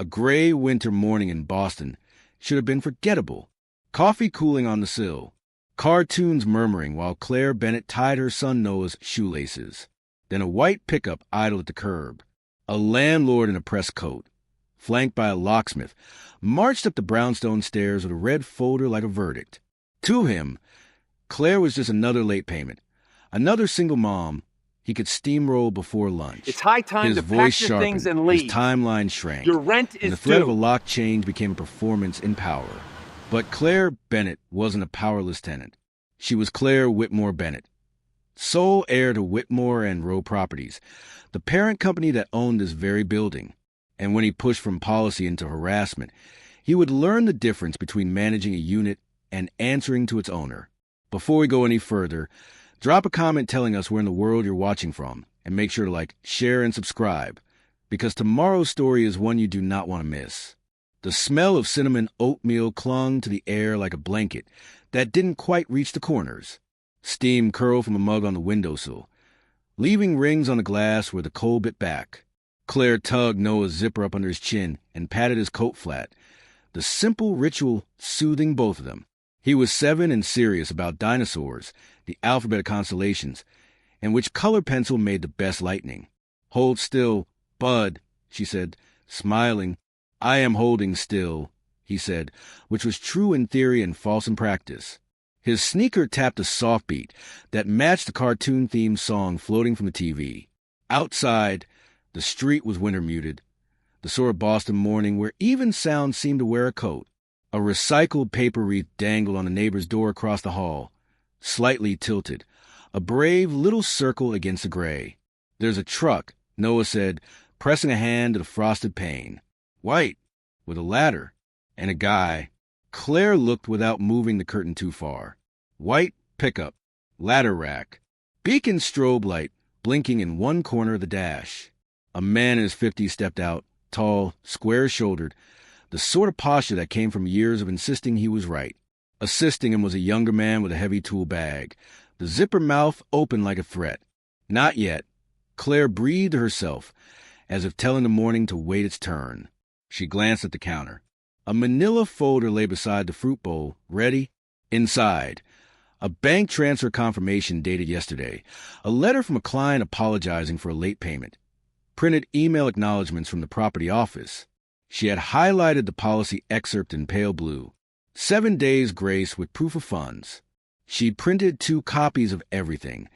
A gray winter morning in Boston should have been forgettable. Coffee cooling on the sill. Cartoons murmuring while Claire Bennett tied her son Noah's shoelaces. Then a white pickup idled at the curb. A landlord in a press coat, flanked by a locksmith, marched up the brownstone stairs with a red folder like a verdict. To him, Claire was just another late payment. Another single mom he could steamroll before lunch. It's high time his to voice pack your things and leave. His timeline shrank. Your rent is and the threat due. of a lock change became a performance in power. But Claire Bennett wasn't a powerless tenant. She was Claire Whitmore Bennett, sole heir to Whitmore and Rowe Properties, the parent company that owned this very building. And when he pushed from policy into harassment, he would learn the difference between managing a unit and answering to its owner. Before we go any further, drop a comment telling us where in the world you're watching from, and make sure to like, share, and subscribe, because tomorrow's story is one you do not want to miss. The smell of cinnamon oatmeal clung to the air like a blanket that didn't quite reach the corners. Steam curled from a mug on the windowsill, leaving rings on the glass where the cold bit back. Claire tugged Noah's zipper up under his chin and patted his coat flat, the simple ritual soothing both of them. He was 7 and serious about dinosaurs, the alphabet of constellations, and which color pencil made the best lightning. "Hold still, Bud," she said, smiling. "I am holding still," he said, which was true in theory and false in practice. His sneaker tapped a soft beat that matched the cartoon-themed song floating from the TV. Outside, the street was winter-muted, the sort of Boston morning where even sound seemed to wear a coat. A recycled paper wreath dangled on the neighbor's door across the hall, slightly tilted, a brave little circle against the gray. "There's a truck," Noah said, pressing a hand to the frosted pane. "White, with a ladder, and a guy." Claire looked without moving the curtain too far. White pickup, ladder rack, beacon strobe light blinking in one corner of the dash. A man in his 50s stepped out, tall, square-shouldered, the sort of posture that came from years of insisting he was right. Assisting him was a younger man with a heavy tool bag, the zipper mouth open like a threat. "Not yet." Claire breathed herself, as if telling the morning to wait its turn. She glanced at the counter. A manila folder lay beside the fruit bowl, ready. Inside, a bank transfer confirmation dated yesterday, a letter from a client apologizing for a late payment, printed email acknowledgments from the property office. She had highlighted the policy excerpt in pale blue. 7 days grace with proof of funds. She'd printed 2 copies of everything,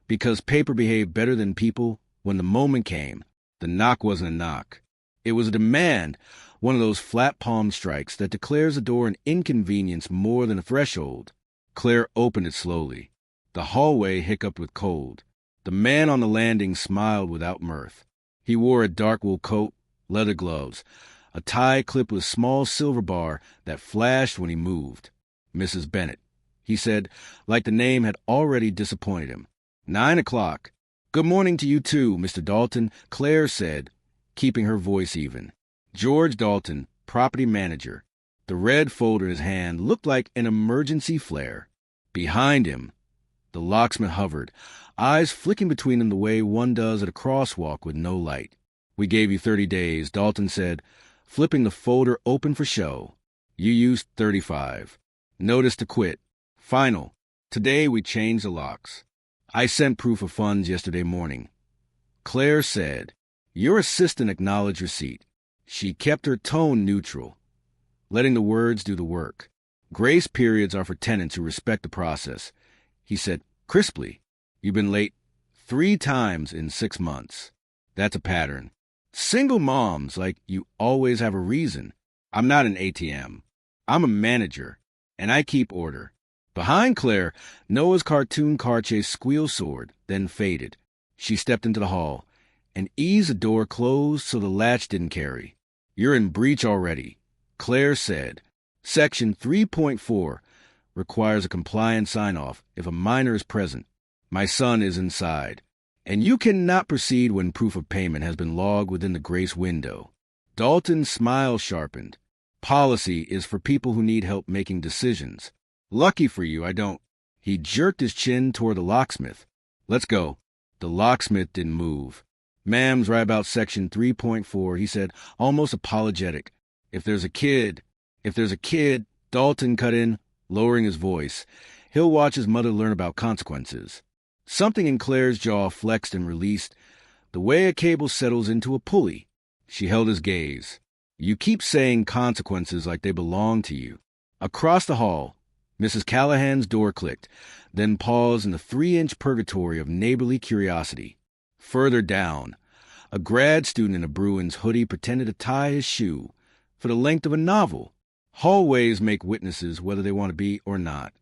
because paper behaved better than people. When the moment came, the knock wasn't a knock. It was a demand, one of those flat palm strikes that declares a door an inconvenience more than a threshold. Claire opened it slowly. The hallway hiccuped with cold. The man on the landing smiled without mirth. He wore a dark wool coat, leather gloves, a tie clipped with a small silver bar that flashed when he moved. "Mrs. Bennett," he said, like the name had already disappointed him. 9 o'clock. "Good morning to you too, Mr. Dalton," Claire said, keeping her voice even. George Dalton, property manager. The red folder in his hand looked like an emergency flare. Behind him, the locksmith hovered, eyes flicking between them the way one does at a crosswalk with no light. "We gave you 30 days, Dalton said, flipping the folder open for show. "You used 35. Notice to quit. Final. Today we changed the locks. I sent proof of funds yesterday morning." Claire said, "Your assistant acknowledged receipt." She kept her tone neutral, letting the words do the work. "Grace periods are for tenants who respect the process," he said crisply. "You've been late 3 times in 6 months. That's a pattern. Single moms like you always have a reason. I'm not an ATM. I'm a manager, and I keep order." Behind Claire, Noah's cartoon car chase squeal soared, then faded. She stepped into the hall and eased the door closed so the latch didn't carry. "You're in breach already," Claire said. "Section 3.4 requires a compliance sign-off if a minor is present. My son is inside. And you cannot proceed when proof of payment has been logged within the grace window." Dalton's smile sharpened. "Policy is for people who need help making decisions. Lucky for you, I don't." He jerked his chin toward the locksmith. "Let's go." The locksmith didn't move. Ma'am's right about section 3.4, he said, almost apologetic. If there's a kid, Dalton cut in, lowering his voice. He'll watch his mother learn about consequences. Something in Claire's jaw flexed and released, the way a cable settles into a pulley. She held his gaze. You keep saying consequences like they belong to you. Across the hall, Mrs. Callahan's door clicked, then paused in the 3-inch purgatory of neighborly curiosity. Further down, a grad student in a Bruins hoodie pretended to tie his shoe for the length of a novel. Hallways make witnesses whether they want to be or not.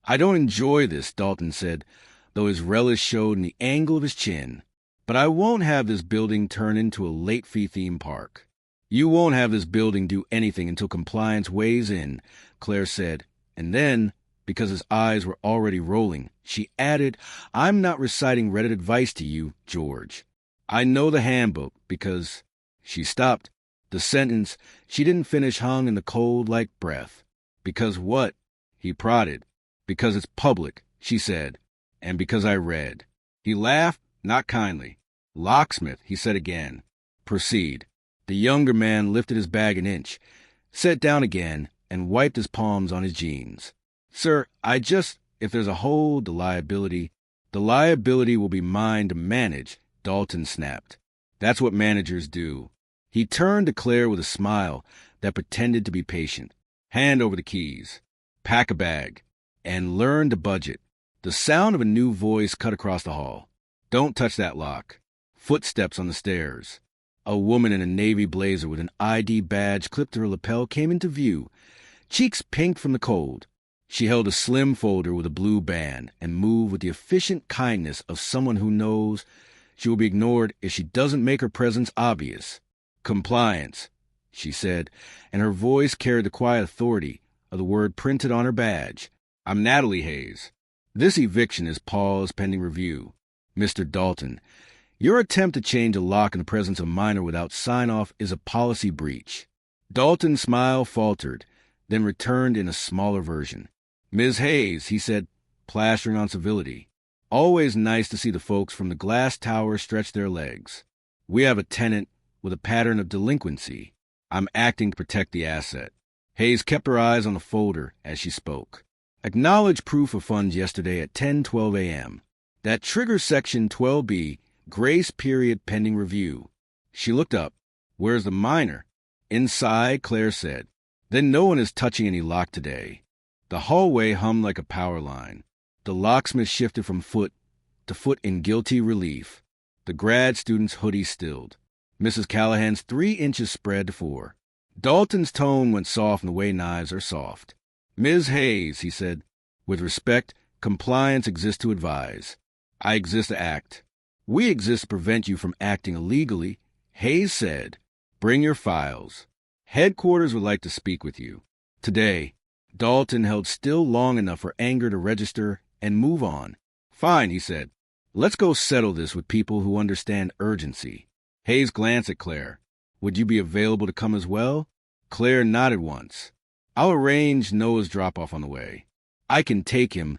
I don't enjoy this, Dalton said, though his relish showed in the angle of his chin. But I won't have this building turn into a late-fee theme park. You won't have this building do anything until compliance weighs in, Claire said. And then, because his eyes were already rolling, she added, I'm not reciting Reddit advice to you, George. I know the handbook because... She stopped. The sentence she didn't finish hung in the cold like breath. Because what? He prodded. Because it's public, she said. And because I read. He laughed, not kindly. Locksmith, he said again. Proceed. The younger man lifted his bag an inch, sat down again, and wiped his palms on his jeans. Sir, if there's a hole, the liability will be mine to manage, Dalton snapped. That's what managers do. He turned to Claire with a smile that pretended to be patient. Hand over the keys. Pack a bag. And learn to budget. The sound of a new voice cut across the hall. Don't touch that lock. Footsteps on the stairs. A woman in a navy blazer with an ID badge clipped to her lapel came into view, cheeks pink from the cold. She held a slim folder with a blue band and moved with the efficient kindness of someone who knows she will be ignored if she doesn't make her presence obvious. Compliance, she said, and her voice carried the quiet authority of the word printed on her badge. I'm Natalie Hayes. This eviction is paused pending review. Mr. Dalton, your attempt to change a lock in the presence of a minor without sign-off is a policy breach. Dalton's smile faltered, then returned in a smaller version. Ms. Hayes, he said, plastering on civility. Always nice to see the folks from the glass tower stretch their legs. We have a tenant with a pattern of delinquency. I'm acting to protect the asset. Hayes kept her eyes on the folder as she spoke. Acknowledge proof of funds yesterday at 10:12 a.m. That triggers section 12B, grace period pending review. She looked up. Where's the minor? Inside, Claire said. Then no one is touching any lock today. The hallway hummed like a power line. The locksmith shifted from foot to foot in guilty relief. The grad student's hoodie stilled. Mrs. Callahan's 3 inches spread to 4. Dalton's tone went soft in the way knives are soft. Ms. Hayes, he said, with respect, compliance exists to advise. I exist to act. We exist to prevent you from acting illegally. Hayes said, bring your files. Headquarters would like to speak with you. Today, Dalton held still long enough for anger to register and move on. Fine, he said. Let's go settle this with people who understand urgency. Hayes glanced at Claire. Would you be available to come as well? Claire nodded once. I'll arrange Noah's drop-off on the way. I can take him,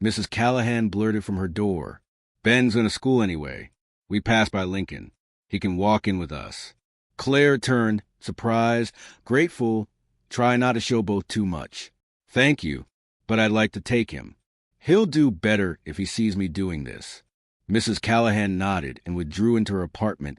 Mrs. Callahan blurted from her door. Ben's going to school anyway. We pass by Lincoln. He can walk in with us. Claire turned, surprised, grateful, try not to showboat too much. Thank you, but I'd like to take him. He'll do better if he sees me doing this. Mrs. Callahan nodded and withdrew into her apartment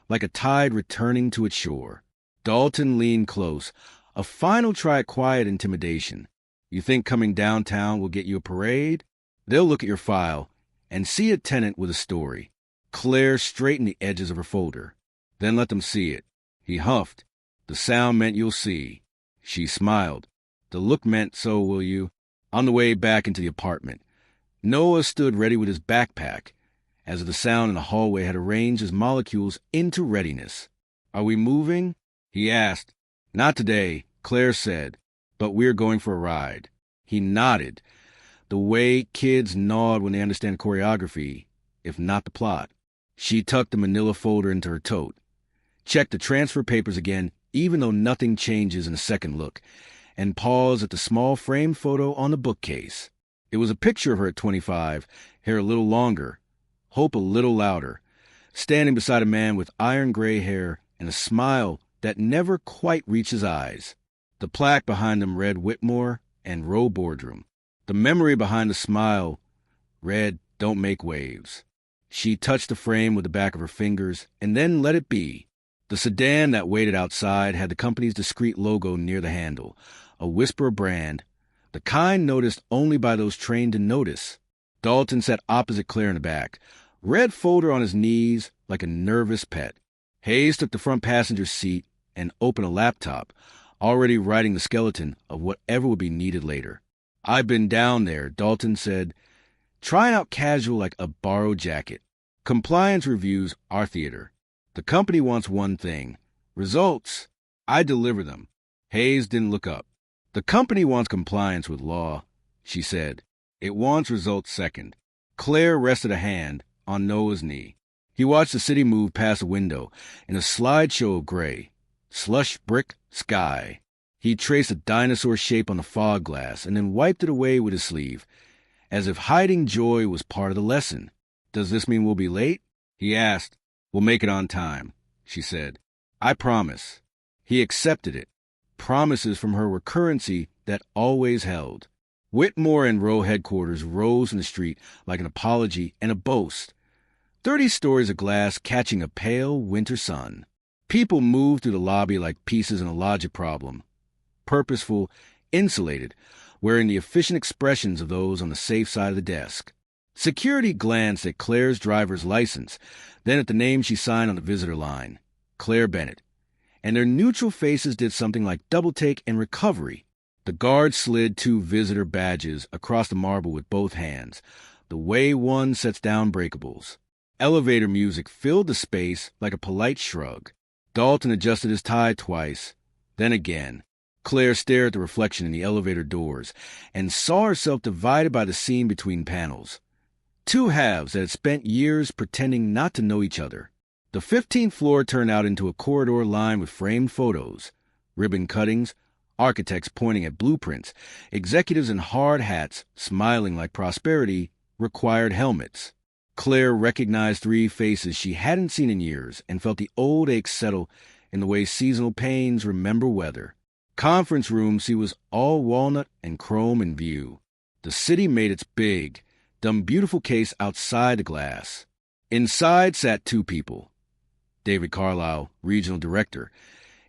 like a tide returning to its shore. Dalton leaned close, a final try at quiet intimidation. You think coming downtown will get you a parade? They'll look at your file and see a tenant with a story. Claire straightened the edges of her folder. Then let them see it. He huffed. The sound meant you'll see. She smiled. The look meant so will you. On the way back into the apartment, Noah stood ready with his backpack, as the sound in the hallway had arranged his molecules into readiness. Are we moving? He asked. Not today, Claire said, but we're going for a ride. He nodded, the way kids nod when they understand choreography, if not the plot. She tucked the manila folder into her tote, checked the transfer papers again, even though nothing changes in a second look, and paused at the small framed photo on the bookcase. It was a picture of her at 25, hair a little longer, hope a little louder. standing beside a man with iron gray hair and a smile that never quite reached his eyes. The plaque behind him read Whitmore and Row Boardroom. The memory behind the smile read, "Don't make waves." She touched the frame with the back of her fingers and then let it be. The sedan that waited outside had the company's discreet logo near the handle, a Whisper brand, the kind noticed only by those trained to notice. Dalton sat opposite Claire in the back, red folder on his knees like a nervous pet. Hayes took the front passenger seat and opened a laptop, already writing the skeleton of whatever would be needed later. "I've been down there," Dalton said, trying out casual like a borrowed jacket. "Compliance reviews our theater. The company wants one thing. Results. I deliver them." Hayes didn't look up. "The company wants compliance with law," she said. "It wants results second." Claire rested a hand on Noah's knee. He watched the city move past the window in a slideshow of gray. Slush brick sky. He traced a dinosaur shape on the fog glass and then wiped it away with his sleeve, as if hiding joy was part of the lesson. "Does this mean we'll be late?" he asked. "We'll make it on time," she said. "I promise." He accepted it. Promises from her were currency that always held. Whitmore and Row headquarters rose in the street like an apology and a boast. 30 stories of glass catching a pale winter sun. People moved through the lobby like pieces in a logic problem. Purposeful, insulated, wearing the efficient expressions of those on the safe side of the desk. Security glanced at Claire's driver's license, then at the name she signed on the visitor line, Claire Bennett, and their neutral faces did something like double-take and recovery. The guard slid 2 visitor badges across the marble with both hands, the way one sets down breakables. Elevator music filled the space like a polite shrug. Dalton adjusted his tie twice, then again. Claire stared at the reflection in the elevator doors and saw herself divided by the seam between panels. 2 halves that had spent years pretending not to know each other. The 15th floor turned out into a corridor lined with framed photos, ribbon cuttings, architects pointing at blueprints, executives in hard hats smiling like prosperity required helmets. Claire recognized 3 faces she hadn't seen in years and felt the old ache settle in the way seasonal pains remember weather. Conference room she was all walnut and chrome in view. The city made its big, dumb beautiful case outside the glass. Inside sat 2 people. David Carlisle, regional director,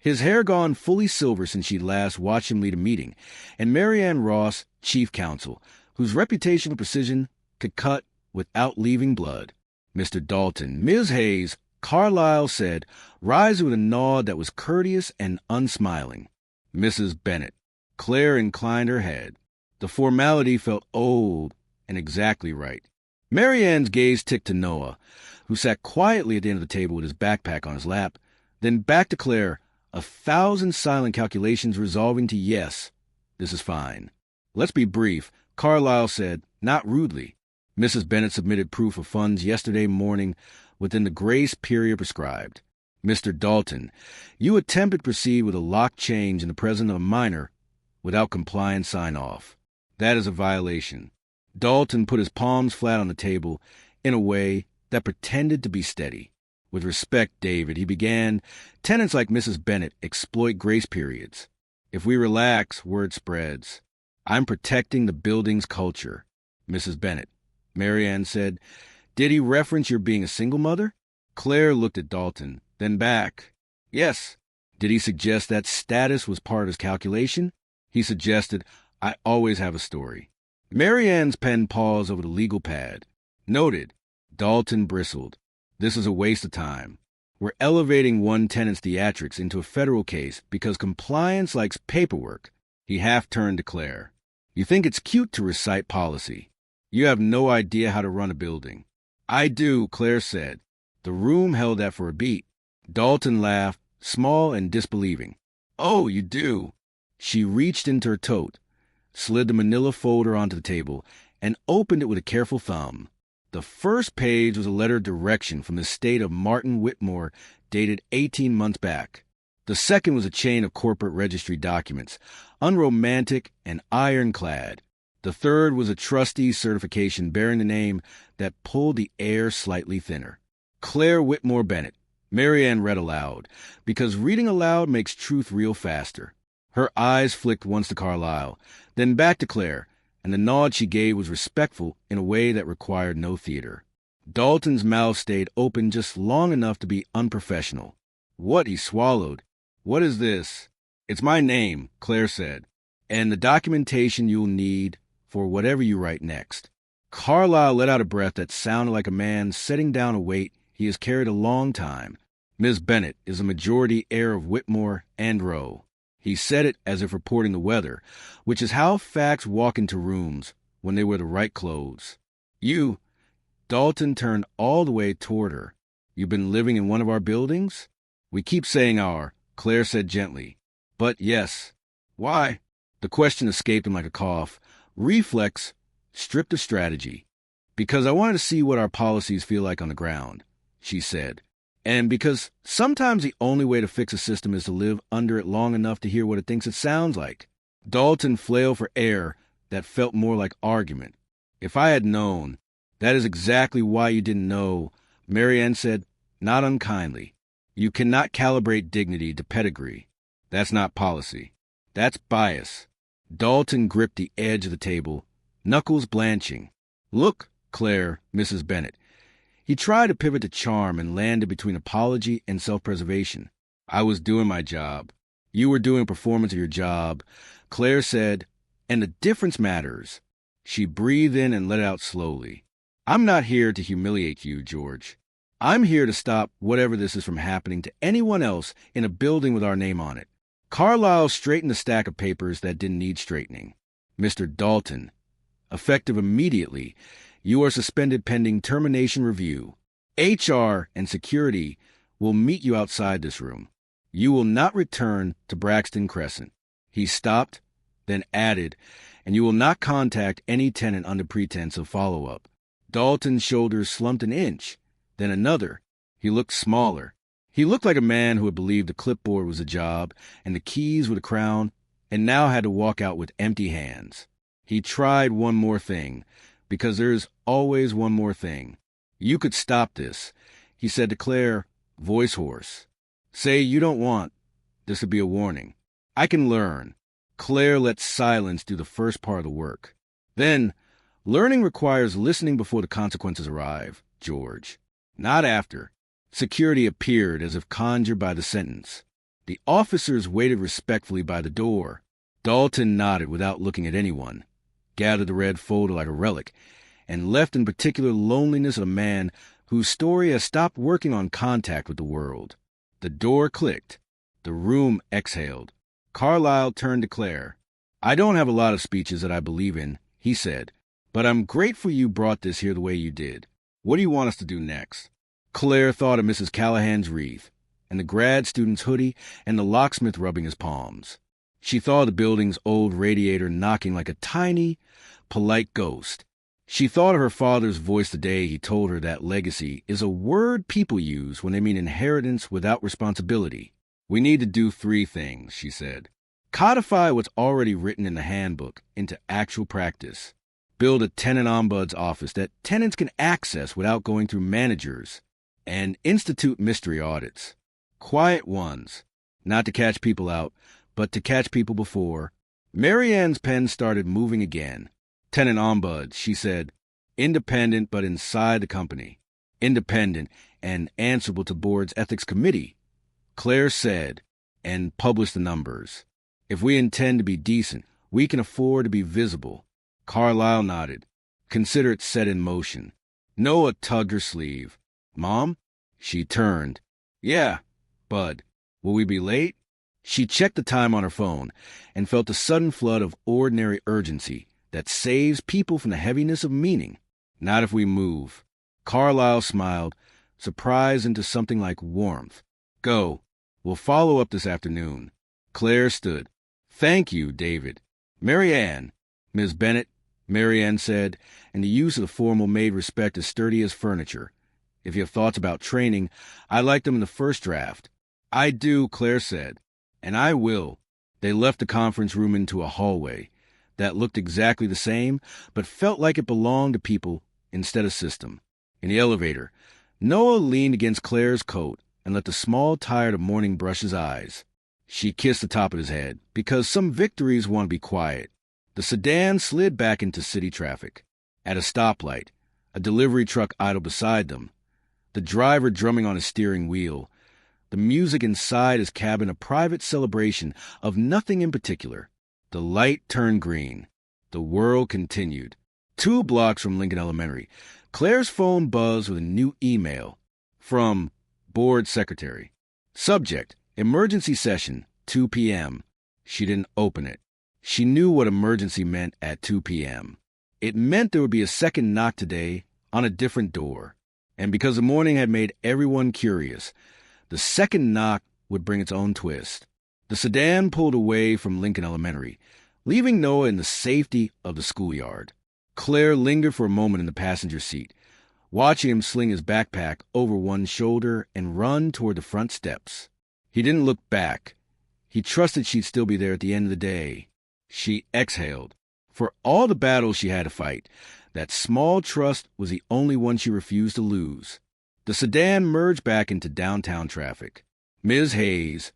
his hair gone fully silver since she'd last watched him lead a meeting, and Marianne Ross, chief counsel, whose reputation for precision could cut without leaving blood. "Mr. Dalton, Ms. Hayes," Carlisle said, rising with a nod that was courteous and unsmiling. "Mrs. Bennett." Claire inclined her head. The formality felt old and exactly right. Marianne's gaze ticked to Noah, who sat quietly at the end of the table with his backpack on his lap, then back to Claire, 1,000 silent calculations resolving to yes, this is fine. "Let's be brief," Carlisle said, not rudely. Mrs. Bennett submitted proof of funds yesterday morning within the grace period prescribed. "Mr. Dalton, you attempted to proceed with a lock change in the presence of a minor without compliance sign-off. That is a violation." Dalton put his palms flat on the table in a way that pretended to be steady. "With respect, David," he began, "tenants like Mrs. Bennett exploit grace periods. If we relax, word spreads. I'm protecting the building's culture." "Mrs. Bennett," Marianne said, "did he reference your being a single mother?" Claire looked at Dalton, then back. "Yes." "Did he suggest that status was part of his calculation?" "He suggested, I always have a story." Marianne's pen paused over the legal pad. "Noted." Dalton bristled. "This is a waste of time. We're elevating one tenant's theatrics into a federal case because compliance likes paperwork." He half turned to Claire. "You think it's cute to recite policy. You have no idea how to run a building." "I do," Claire said. The room held that for a beat. Dalton laughed, small and disbelieving. "Oh, you do." She reached into her tote, slid the manila folder onto the table, and opened it with a careful thumb. The first page was a letter of direction from the state of Martin Whitmore, dated 18 months back. The second was a chain of corporate registry documents, unromantic and ironclad. The third was a trustee certification bearing the name that pulled the air slightly thinner. Claire Whitmore Bennett. Mary Ann read aloud, because reading aloud makes truth real faster. Her eyes flicked once to Carlyle, then back to Claire, and the nod she gave was respectful in a way that required no theater. Dalton's mouth stayed open just long enough to be unprofessional. What, he swallowed. What is this? It's my name, Claire said, and the documentation you'll need for whatever you write next. Carlyle let out a breath that sounded like a man setting down a weight he has carried a long time. Miss Bennett is a majority heir of Whitmore and Rowe. He said it as if reporting the weather, which is how facts walk into rooms when they wear the right clothes. You, Dalton turned all the way toward her. You've been living in one of our buildings? We keep saying our, Claire said gently. But yes. Why? The question escaped him like a cough. Reflex, stripped of strategy. Because I wanted to see what our policies feel like on the ground, she said. And because sometimes the only way to fix a system is to live under it long enough to hear what it thinks it sounds like. Dalton flailed for air that felt more like argument. If I had known, that is exactly why you didn't know, Mary Ann said, not unkindly. You cannot calibrate dignity to pedigree. That's not policy. That's bias. Dalton gripped the edge of the table, knuckles blanching. Look, Claire, Mrs. Bennett. He tried to pivot to charm and landed between apology and self-preservation. I was doing my job. You were doing a performance of your job. Claire said, and the difference matters. She breathed in and let it out slowly. I'm not here to humiliate you, George. I'm here to stop whatever this is from happening to anyone else in a building with our name on it. Carlyle straightened the stack of papers that didn't need straightening. Mr. Dalton, effective immediately, you are suspended pending termination review. HR and security will meet you outside this room. You will not return to Braxton Crescent. He stopped, then added, and you will not contact any tenant under pretense of follow-up. Dalton's shoulders slumped an inch, then another. He looked smaller. He looked like a man who had believed the clipboard was a job and the keys were the crown, and now had to walk out with empty hands. He tried one more thing, because there is always one more thing. You could stop this, he said to Claire, voice hoarse. Say you don't want. This would be a warning. I can learn. Claire let silence do the first part of the work. Then, learning requires listening before the consequences arrive, George. Not after. Security appeared as if conjured by the sentence. The officers waited respectfully by the door. Dalton nodded without looking at anyone, gathered the red folder like a relic, and left in particular loneliness of a man whose story has stopped working on contact with the world. The door clicked. The room exhaled. Carlyle turned to Claire. I don't have a lot of speeches that I believe in, he said, but I'm grateful you brought this here the way you did. What do you want us to do next? Claire thought of Mrs. Callahan's wreath, and the grad student's hoodie, and the locksmith rubbing his palms. She thought of the building's old radiator knocking like a tiny, polite ghost. She thought of her father's voice the day he told her that legacy is a word people use when they mean inheritance without responsibility. We need to do 3 things, she said. Codify what's already written in the handbook into actual practice. Build a tenant ombuds office that tenants can access without going through managers. And institute mystery audits. Quiet ones. Not to catch people out, but to catch people before. Mary Ann's pen started moving again. Tenant ombuds, she said. Independent but inside the company. Independent and answerable to board's ethics committee. Claire said, and published the numbers. If we intend to be decent, we can afford to be visible. Carlyle nodded. Consider it set in motion. Noah tugged her sleeve. Mom? She turned. Yeah, Bud. Will we be late? She checked the time on her phone and felt a sudden flood of ordinary urgency that saves people from the heaviness of meaning. Not if we move. Carlyle smiled, surprised into something like warmth. Go. We'll follow up this afternoon. Claire stood. Thank you, David. Mary Ann. Miss Bennett, Mary Ann said, and the use of the formal made respect as sturdy as furniture. If you have thoughts about training, I liked them in the first draft. I do, Claire said. And I will. They left the conference room into a hallway that looked exactly the same, but felt like it belonged to people instead of system. In the elevator, Noah leaned against Claire's coat and let the small tire of morning brush his eyes. She kissed the top of his head, because some victories want to be quiet. The sedan slid back into city traffic. At a stoplight, a delivery truck idled beside them, the driver drumming on his steering wheel. The music inside his cabin a private celebration of nothing in particular. The light turned green. The whirl continued. 2 blocks from Lincoln Elementary, Claire's phone buzzed with a new email from Board Secretary. Subject, emergency session, 2 p.m. She didn't open it. She knew what emergency meant at 2 p.m. It meant there would be a second knock today on a different door. And because the morning had made everyone curious, the second knock would bring its own twist. The sedan pulled away from Lincoln Elementary, leaving Noah in the safety of the schoolyard. Claire lingered for a moment in the passenger seat, watching him sling his backpack over one shoulder and run toward the front steps. He didn't look back. He trusted she'd still be there at the end of the day. She exhaled. For all the battles she had to fight, that small trust was the only one she refused to lose. The sedan merged back into downtown traffic. Ms. Hayes,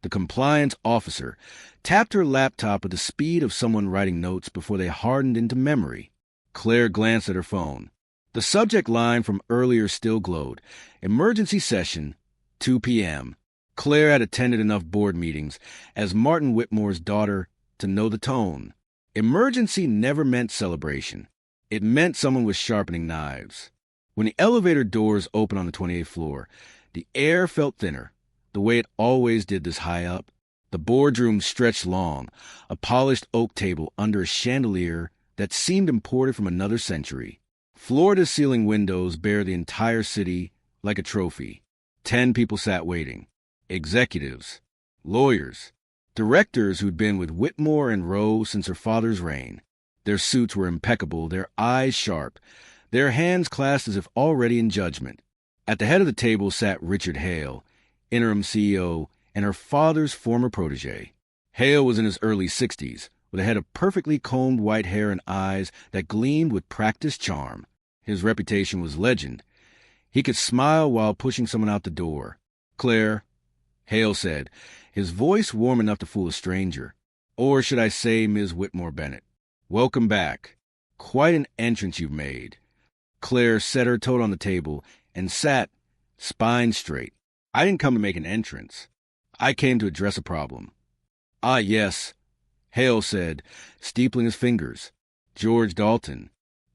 the compliance officer, tapped her laptop at the speed of someone writing notes before they hardened into memory. Claire glanced at her phone. The subject line from earlier still glowed. Emergency session, 2 p.m. Claire had attended enough board meetings as Martin Whitmore's daughter to know the tone. Emergency never meant celebration. It meant someone was sharpening knives. When the elevator doors opened on the 28th floor, the air felt thinner, the way it always did this high up. The boardroom stretched long, a polished oak table under a chandelier that seemed imported from another century. Floor-to-ceiling windows bare the entire city like a trophy. 10 people sat waiting. Executives, lawyers, directors who'd been with Whitmore and Rowe since her father's reign. Their suits were impeccable, their eyes sharp, their hands clasped as if already in judgment. At the head of the table sat Richard Hale, interim CEO, and her father's former protege. Hale was in his early 60s, with a head of perfectly combed white hair and eyes that gleamed with practiced charm. His reputation was legend. He could smile while pushing someone out the door. "Claire," Hale said, his voice warm enough to fool a stranger. "Or should I say Ms. Whitmore Bennett? Welcome back. Quite an entrance you've made." Claire set her toe on the table and sat, spine straight. "I didn't come to make an entrance. I came to address a problem." "Ah, yes," Hale said, steepling his fingers. "George Dalton.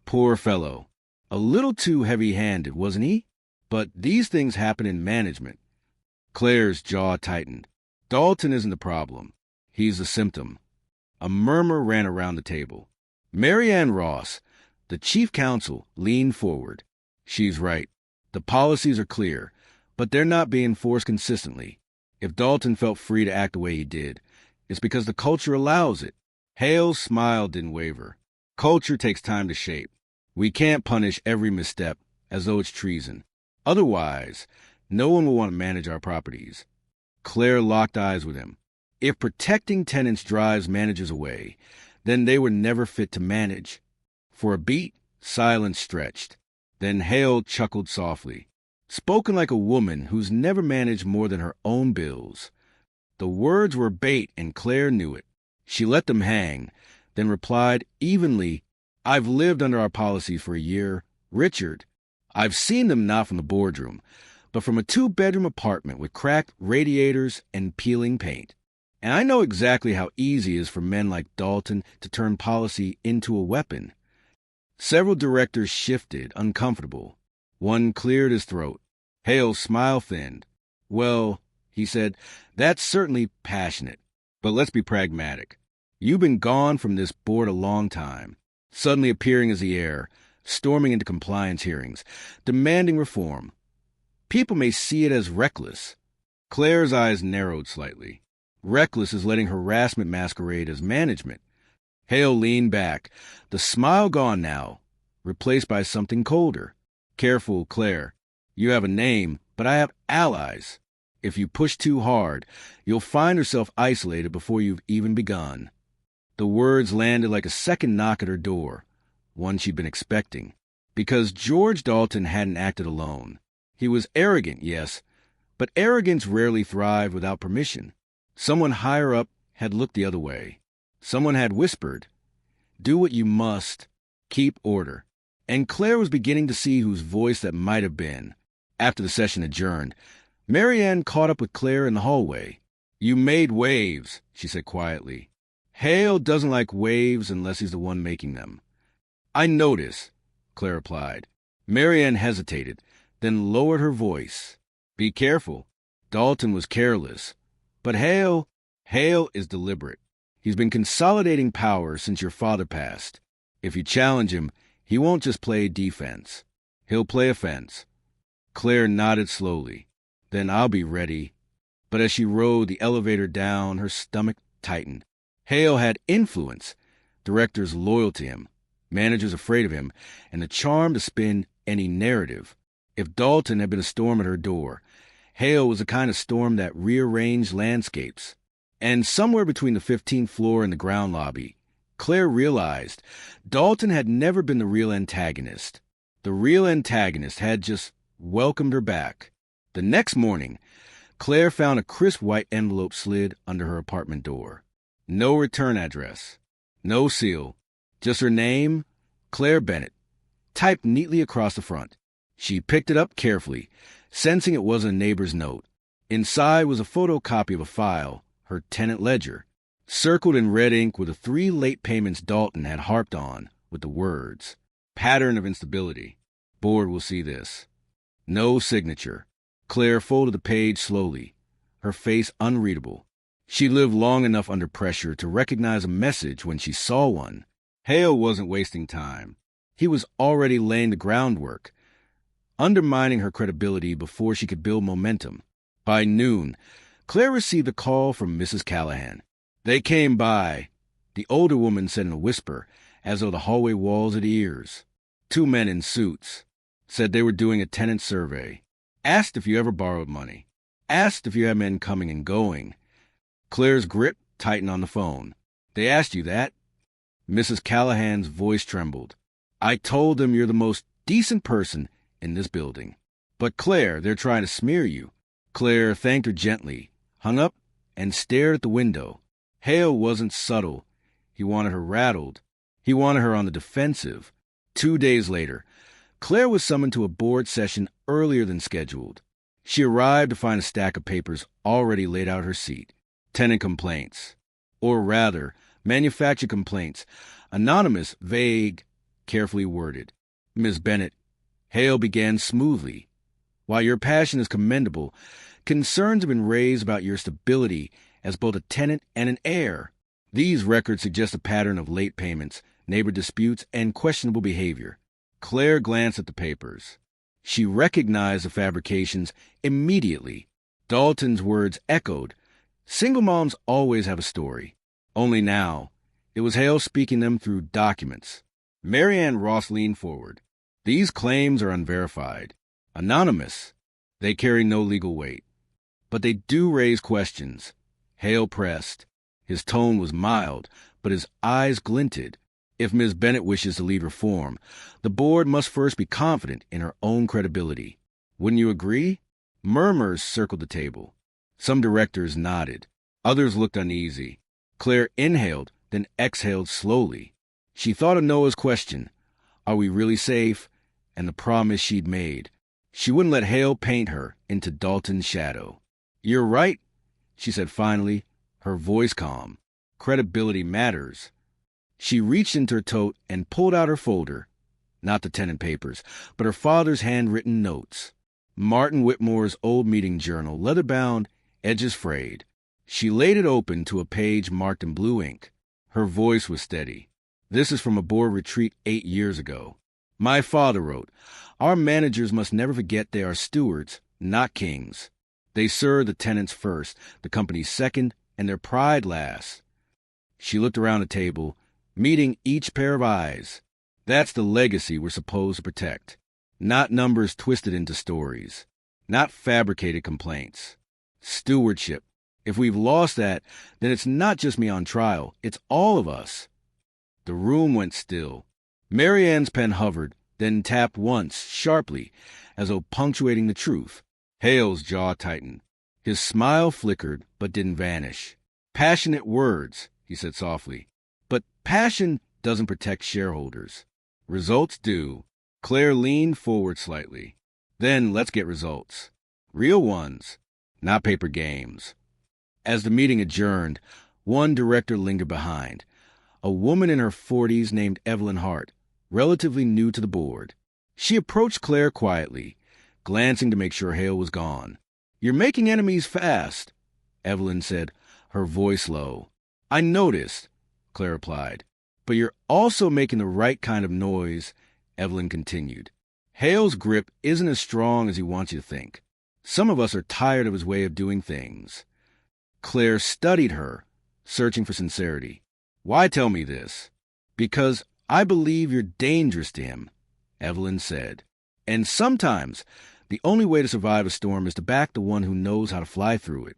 Poor fellow. A little too heavy-handed, wasn't he? But these things happen in management." Claire's jaw tightened. "Dalton isn't the problem. He's the symptom." A murmur ran around the table. Mary Ann Ross, the chief counsel, leaned forward. "She's right. The policies are clear, but they're not being enforced consistently. If Dalton felt free to act the way he did, it's because the culture allows it." Hale's smile didn't waver. "Culture takes time to shape. We can't punish every misstep as though it's treason. Otherwise, no one will want to manage our properties." Claire locked eyes with him. If protecting tenants drives managers away, then they were never fit to manage. For a beat, silence stretched. Then Hale chuckled softly, spoken like a woman who's never managed more than her own bills. The words were bait, and Claire knew it. She let them hang, then replied evenly, "I've lived under our policies for a year. Richard, I've seen them not from the boardroom, but from a 2-bedroom apartment with cracked radiators and peeling paint. And I know exactly how easy it is for men like Dalton to turn policy into a weapon." Several directors shifted, uncomfortable. One cleared his throat. Hale's smile thinned. "Well," he said, "that's certainly passionate. But let's be pragmatic. You've been gone from this board a long time, suddenly appearing as the heir, storming into compliance hearings, demanding reform. People may see it as reckless." Claire's eyes narrowed slightly. Reckless is letting harassment masquerade as management. Hale leaned back, the smile gone now, replaced by something colder. "Careful, Claire. You have a name, but I have allies. If you push too hard, you'll find yourself isolated before you've even begun." The words landed like a second knock at her door, one she'd been expecting. Because George Dalton hadn't acted alone. He was arrogant, yes, but arrogance rarely thrived without permission. Someone higher up had looked the other way. Someone had whispered, "Do what you must. Keep order." And Claire was beginning to see whose voice that might have been. After the session adjourned, Marianne caught up with Claire in the hallway. "You made waves," she said quietly. "Hale doesn't like waves unless he's the one making them." "I notice," Claire replied. Marianne hesitated, then lowered her voice. "Be careful. Dalton was careless. But Hale is deliberate. He's been consolidating power since your father passed. If you challenge him, he won't just play defense. He'll play offense." Claire nodded slowly. "Then I'll be ready." But as she rode the elevator down, her stomach tightened. Hale had influence, directors loyal to him, managers afraid of him, and the charm to spin any narrative. If Dalton had been a storm at her door, Hale was the kind of storm that rearranged landscapes. And somewhere between the 15th floor and the ground lobby, Claire realized Dalton had never been the real antagonist. The real antagonist had just welcomed her back. The next morning, Claire found a crisp white envelope slid under her apartment door. No return address, no seal, just her name, Claire Bennett, typed neatly across the front. She picked it up carefully, sensing it was a neighbor's note. Inside was a photocopy of a file, her tenant ledger, circled in red ink with the 3 late payments Dalton had harped on, with the words, "Pattern of instability. Board will see this." No signature. Claire folded the page slowly, her face unreadable. She lived long enough under pressure to recognize a message when she saw one. Hale wasn't wasting time. He was already laying the groundwork, undermining her credibility before she could build momentum. By noon, Claire received a call from Mrs. Callahan. "They came by," the older woman said in a whisper, as though the hallway walls had ears. 2 men in suits. Said they were doing a tenant survey. Asked if you ever borrowed money. Asked if you had men coming and going. Claire's grip tightened on the phone. "They asked you that?" Mrs. Callahan's voice trembled. "I told them you're the most decent person in this building." "But Claire, they're trying to smear you." Claire thanked her gently, hung up, and stared at the window. Hale wasn't subtle. He wanted her rattled. He wanted her on the defensive. 2 days later, Claire was summoned to a board session earlier than scheduled. She arrived to find a stack of papers already laid out her seat. Tenant complaints. Or rather, manufactured complaints. Anonymous, vague, carefully worded. "Miss Bennett," Hale began smoothly. "While your passion is commendable, concerns have been raised about your stability as both a tenant and an heir. These records suggest a pattern of late payments, neighbor disputes, and questionable behavior." Claire glanced at the papers. She recognized the fabrications immediately. Dalton's words echoed. Single moms always have a story. Only now, it was Hale speaking them through documents. Marianne Ross leaned forward. "These claims are unverified. Anonymous. They carry no legal weight. But they do raise questions." Hale pressed. His tone was mild, but his eyes glinted. "If Ms. Bennett wishes to lead reform, the board must first be confident in her own credibility. Wouldn't you agree?" Murmurs circled the table. Some directors nodded. Others looked uneasy. Claire inhaled, then exhaled slowly. She thought of Noah's question, "Are we really safe?" and the promise she'd made. She wouldn't let Hale paint her into Dalton's shadow. "You're right," she said finally, her voice calm. "Credibility matters." She reached into her tote and pulled out her folder. Not the tenant papers, but her father's handwritten notes. Martin Whitmore's old meeting journal, leather-bound, edges frayed. She laid it open to a page marked in blue ink. Her voice was steady. "This is from a board retreat 8 years ago. My father wrote, 'Our managers must never forget they are stewards, not kings. They serve the tenants first, the company second, and their pride last.'" She looked around the table, meeting each pair of eyes. "That's the legacy we're supposed to protect. Not numbers twisted into stories. Not fabricated complaints. Stewardship. If we've lost that, then it's not just me on trial. It's all of us." The room went still. Marianne's pen hovered, then tapped once, sharply, as though punctuating the truth. Hale's jaw tightened. His smile flickered, but didn't vanish. "Passionate words," he said softly. "But passion doesn't protect shareholders. Results do." Claire leaned forward slightly. "Then let's get results. Real ones, not paper games." As the meeting adjourned, one director lingered behind. A woman in her 40s named Evelyn Hart, relatively new to the board. She approached Claire quietly, glancing to make sure Hale was gone. "You're making enemies fast," Evelyn said, her voice low. "I noticed," Claire replied. "But you're also making the right kind of noise," Evelyn continued. "Hale's grip isn't as strong as he wants you to think. Some of us are tired of his way of doing things." Claire studied her, searching for sincerity. "Why tell me this?" "Because I believe you're dangerous to him," Evelyn said. "And sometimes the only way to survive a storm is to back the one who knows how to fly through it."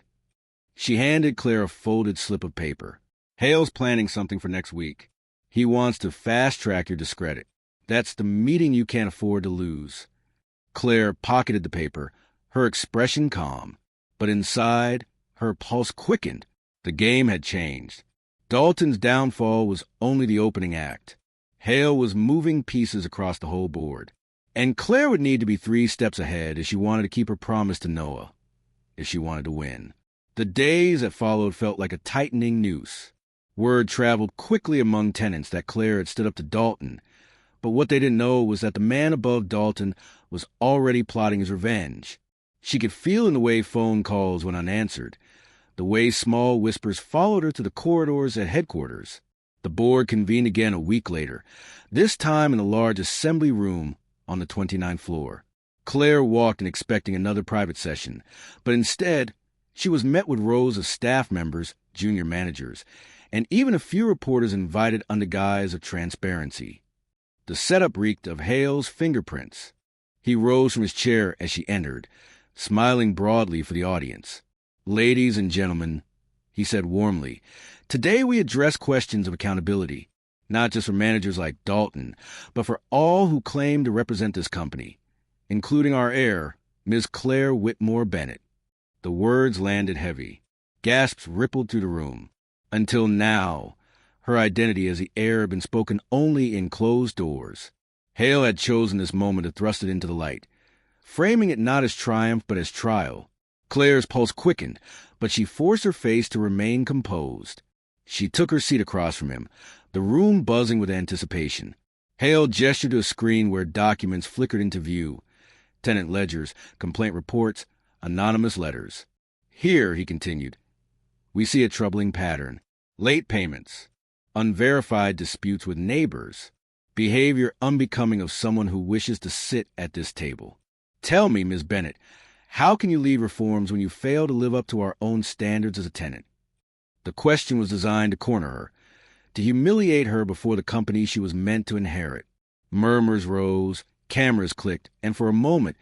She handed Claire a folded slip of paper. "Hale's planning something for next week. He wants to fast-track your discredit. That's the meeting you can't afford to lose." Claire pocketed the paper, her expression calm. But inside, her pulse quickened. The game had changed. Dalton's downfall was only the opening act. Hale was moving pieces across the whole board. And Claire would need to be 3 steps ahead if she wanted to keep her promise to Noah, if she wanted to win. The days that followed felt like a tightening noose. Word traveled quickly among tenants that Claire had stood up to Dalton, but what they didn't know was that the man above Dalton was already plotting his revenge. She could feel in the way phone calls went unanswered, the way small whispers followed her to the corridors at headquarters. The board convened again a week later, this time in a large assembly room on the 29th floor. Claire walked in expecting another private session, but instead, she was met with rows of staff members, junior managers, and even a few reporters invited under guise of transparency. The setup reeked of Hale's fingerprints. He rose from his chair as she entered, smiling broadly for the audience. "Ladies and gentlemen," he said warmly, "today we address questions of accountability, not just for managers like Dalton, but for all who claim to represent this company, including our heir, Ms. Claire Whitmore Bennett." The words landed heavy. Gasps rippled through the room. Until now, her identity as the heir had been spoken only in closed doors. Hale had chosen this moment to thrust it into the light, framing it not as triumph but as trial. Claire's pulse quickened, but she forced her face to remain composed. She took her seat across from him, the room buzzing with anticipation. Hale gestured to a screen where documents flickered into view. Tenant ledgers, complaint reports, anonymous letters. "Here," he continued, "we see a troubling pattern. Late payments, unverified disputes with neighbors, behavior unbecoming of someone who wishes to sit at this table. Tell me, Ms. Bennett, how can you lead reforms when you fail to live up to our own standards as a tenant?" The question was designed to corner her, to humiliate her before the company she was meant to inherit. Murmurs rose, cameras clicked, and for a moment,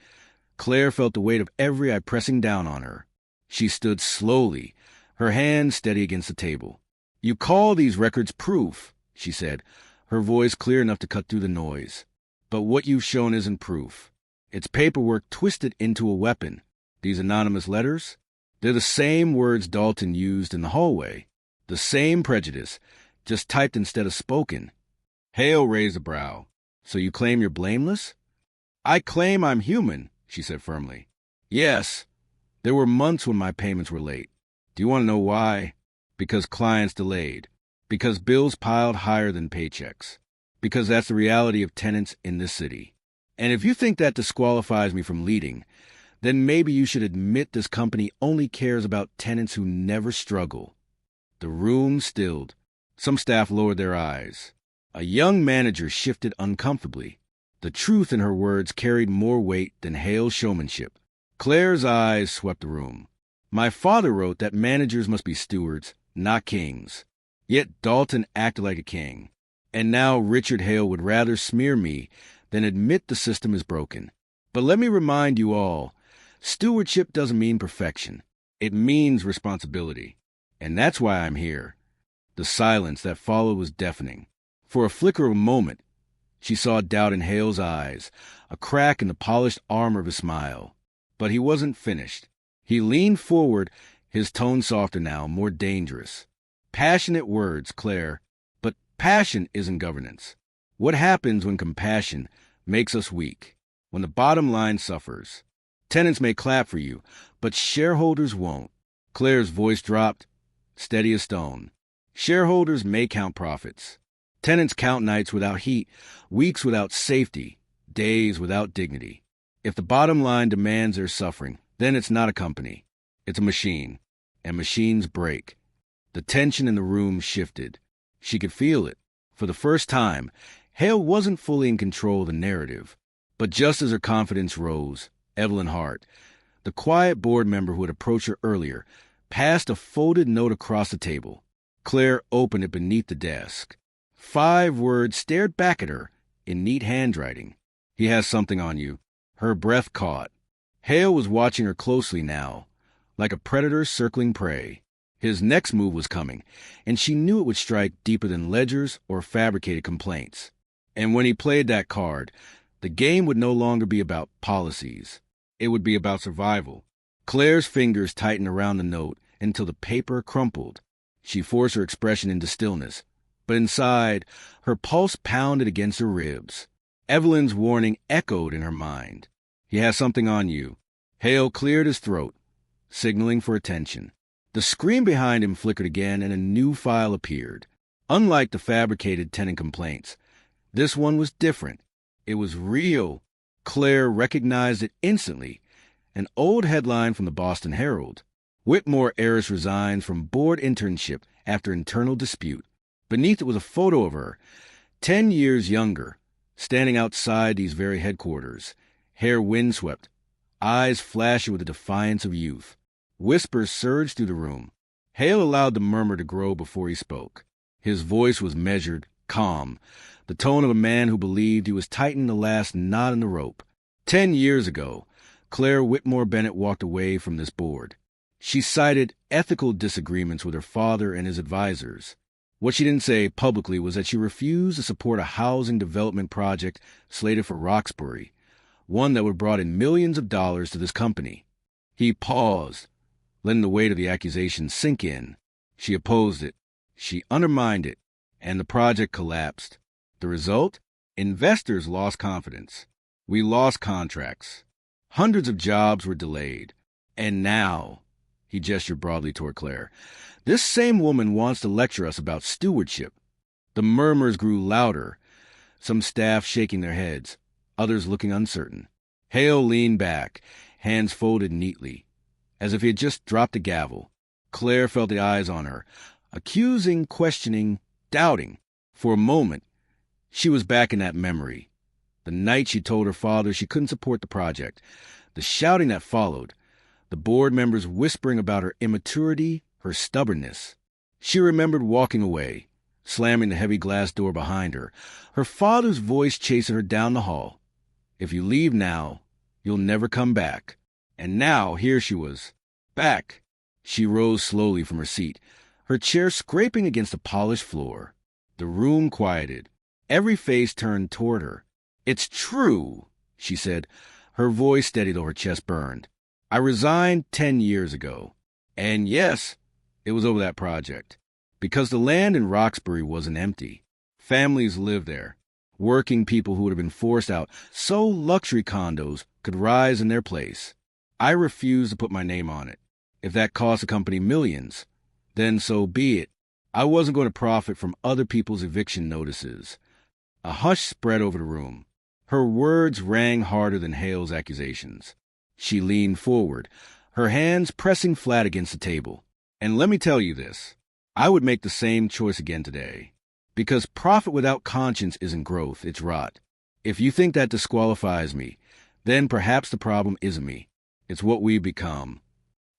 Claire felt the weight of every eye pressing down on her. She stood slowly, her hands steady against the table. "You call these records proof," she said, her voice clear enough to cut through the noise. "But what you've shown isn't proof. It's paperwork twisted into a weapon. These anonymous letters? They're the same words Dalton used in the hallway. The same prejudice, just typed instead of spoken." Hale raised a brow. "So you claim you're blameless?" "I claim I'm human," she said firmly. "Yes, there were months when my payments were late. Do you want to know why? Because clients delayed. Because bills piled higher than paychecks. Because that's the reality of tenants in this city. And if you think that disqualifies me from leading, then maybe you should admit this company only cares about tenants who never struggle." The room stilled. Some staff lowered their eyes. A young manager shifted uncomfortably. The truth in her words carried more weight than Hale's showmanship. Claire's eyes swept the room. "My father wrote that managers must be stewards, not kings. Yet Dalton acted like a king. And now Richard Hale would rather smear me than admit the system is broken. But let me remind you all, stewardship doesn't mean perfection. It means responsibility. And that's why I'm here." The silence that followed was deafening. For a flicker of a moment, She saw doubt in Hale's eyes, a crack in the polished armor of his smile. But he wasn't finished. He leaned forward, his tone softer now, more dangerous. Passionate words, Claire, but passion isn't governance. What happens when compassion makes us weak? When the bottom line suffers? Tenants may clap for you, but shareholders won't. Claire's voice dropped, steady as stone. Shareholders may count profits. Tenants count nights without heat, weeks without safety, days without dignity. If the bottom line demands their suffering, then it's not a company. It's a machine. And machines break. The tension in the room shifted. She could feel it. For the first time, Hale wasn't fully in control of the narrative. But just as her confidence rose, Evelyn Hart, the quiet board member who had approached her earlier, passed a folded note across the table. Claire opened it beneath the desk. 5 words stared back at her in neat handwriting. He has something on you. Her breath caught. Hale was watching her closely now, like a predator circling prey. His next move was coming, and she knew it would strike deeper than ledgers or fabricated complaints. And when he played that card, the game would no longer be about policies. It would be about survival. Claire's fingers tightened around the note until the paper crumpled. She forced her expression into stillness, but inside, her pulse pounded against her ribs. Evelyn's warning echoed in her mind. He has something on you. Hale cleared his throat, signaling for attention. The screen behind him flickered again, and a new file appeared. Unlike the fabricated tenant complaints, this one was different. It was real. Claire recognized it instantly. An old headline from the Boston Herald. Whitmore heiress resigns from board internship after internal dispute. Beneath it was a photo of her, 10 years younger, standing outside these very headquarters, hair windswept, eyes flashing with the defiance of youth. Whispers surged through the room. Hale allowed the murmur to grow before he spoke. His voice was measured, calm, the tone of a man who believed he was tightening the last knot in the rope. 10 years ago, Claire Whitmore Bennett walked away from this board. She cited ethical disagreements with her father and his advisors. What she didn't say publicly was that she refused to support a housing development project slated for Roxbury, one that would have brought in millions of dollars to this company. He paused, letting the weight of the accusation sink in. She opposed it. She undermined it, and the project collapsed. The result? Investors lost confidence. We lost contracts. Hundreds of jobs were delayed. And now, he gestured broadly toward Claire, this same woman wants to lecture us about stewardship. The murmurs grew louder, some staff shaking their heads, others looking uncertain. Hale leaned back, hands folded neatly, as if he had just dropped a gavel. Claire felt the eyes on her, accusing, questioning, doubting. For a moment, she was back in that memory. The night she told her father she couldn't support the project, the shouting that followed, the board members whispering about her immaturity, her stubbornness. She remembered walking away, slamming the heavy glass door behind her, her father's voice chasing her down the hall. If you leave now, you'll never come back. And now, here she was, back. She rose slowly from her seat, her chair scraping against the polished floor. The room quieted. Every face turned toward her. It's true, she said, her voice steady though her chest burned. I resigned 10 years ago. And yes, it was over that project. Because the land in Roxbury wasn't empty. Families lived there. Working people who would have been forced out so luxury condos could rise in their place. I refused to put my name on it. If that cost the company millions, then so be it. I wasn't going to profit from other people's eviction notices. A hush spread over the room. Her words rang harder than Hale's accusations. She leaned forward, her hands pressing flat against the table. And let me tell you this, I would make the same choice again today. Because profit without conscience isn't growth, it's rot. If you think that disqualifies me, then perhaps the problem isn't me. It's what we become.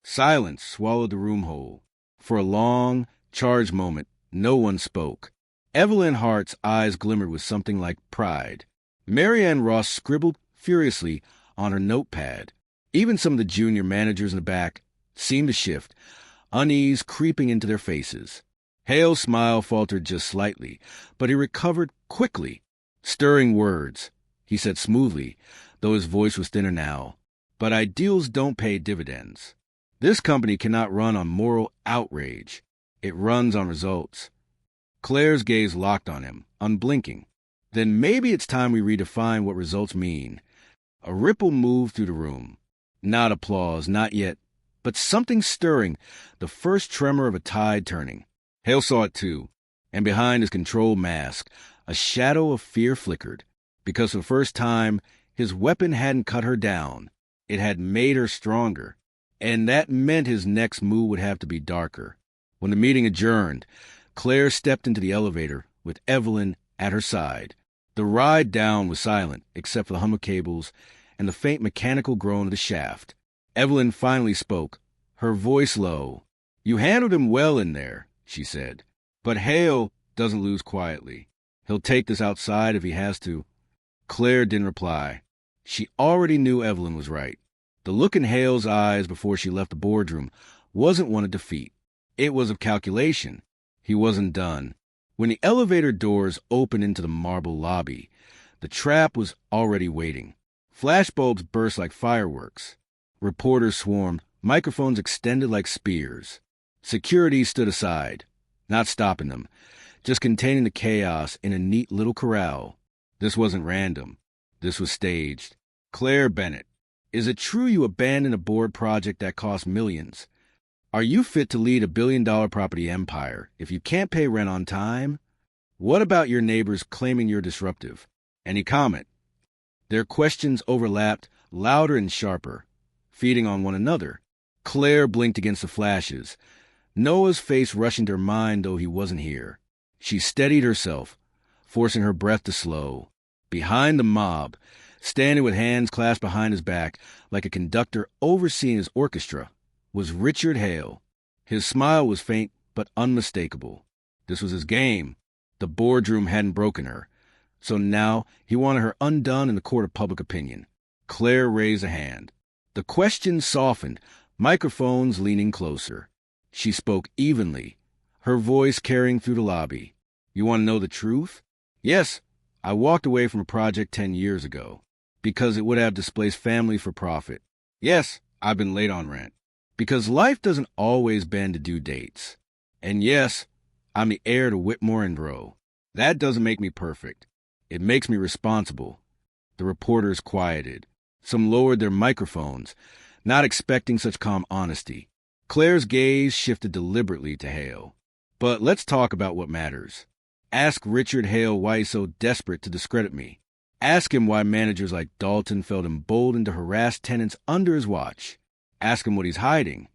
Silence swallowed the room whole. For a long, charged moment, no one spoke. Evelyn Hart's eyes glimmered with something like pride. Marianne Ross scribbled furiously on her notepad. Even some of the junior managers in the back seemed to shift, unease creeping into their faces. Hale's smile faltered just slightly, but he recovered quickly. Stirring words, he said smoothly, though his voice was thinner now. But ideals don't pay dividends. This company cannot run on moral outrage. It runs on results. Claire's gaze locked on him, unblinking. Then maybe it's time we redefine what results mean. A ripple moved through the room. Not applause, not yet, but something stirring, the first tremor of a tide turning. Hale saw it too, and behind his controlled mask, a shadow of fear flickered, because for the first time, his weapon hadn't cut her down. It had made her stronger, and that meant his next move would have to be darker. When the meeting adjourned, Claire stepped into the elevator with Evelyn at her side. The ride down was silent, except for the hum of cables and the faint mechanical groan of the shaft. Evelyn finally spoke, her voice low. "You handled him well in there," she said. "But Hale doesn't lose quietly. He'll take this outside if he has to." Claire didn't reply. She already knew Evelyn was right. The look in Hale's eyes before she left the boardroom wasn't one of defeat. It was of calculation. He wasn't done. When the elevator doors opened into the marble lobby, the trap was already waiting. Flashbulbs burst like fireworks. Reporters swarmed, microphones extended like spears. Security stood aside, not stopping them, just containing the chaos in a neat little corral. This wasn't random. This was staged. "Claire Bennett, is it true you abandoned a board project that cost millions? Are you fit to lead a billion-dollar property empire if you can't pay rent on time? What about your neighbors claiming you're disruptive? Any comment?" Their questions overlapped, louder and sharper, feeding on one another. Claire blinked against the flashes. Noah's face rushed into her mind, though he wasn't here. She steadied herself, forcing her breath to slow. Behind the mob, standing with hands clasped behind his back like a conductor overseeing his orchestra, was Richard Hale. His smile was faint but unmistakable. This was his game. The boardroom hadn't broken her, so now he wanted her undone in the court of public opinion. Claire raised a hand. The question softened, microphones leaning closer. She spoke evenly, her voice carrying through the lobby. "You want to know the truth? Yes, I walked away from a project 10 years ago because it would have displaced families for profit. Yes, I've been late on rent because life doesn't always bend to due dates. And yes, I'm the heir to Whitmore and Rowe. That doesn't make me perfect. It makes me responsible." The reporters quieted. Some lowered their microphones, not expecting such calm honesty. Claire's gaze shifted deliberately to Hale. "But let's talk about what matters. Ask Richard Hale why he's so desperate to discredit me. Ask him why managers like Dalton felt emboldened to harass tenants under his watch. Ask him what he's hiding."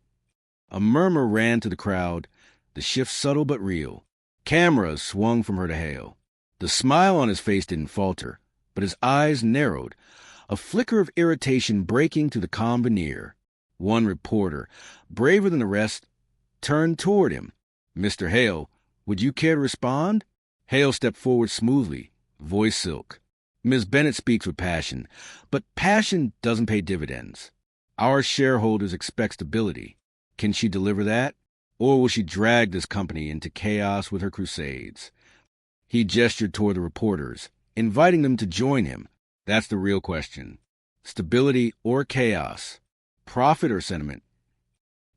A murmur ran to the crowd, the shift subtle but real. Cameras swung from her to Hale. The smile on his face didn't falter, but his eyes narrowed, a flicker of irritation breaking through the calm veneer. One reporter, braver than the rest, turned toward him. "Mr. Hale, would you care to respond?" Hale stepped forward smoothly, voice silk. "Ms. Bennett speaks with passion, but passion doesn't pay dividends. Our shareholders expect stability. Can she deliver that? Or will she drag this company into chaos with her crusades?" He gestured toward the reporters, inviting them to join him. "That's the real question. Stability or chaos? Profit or sentiment?"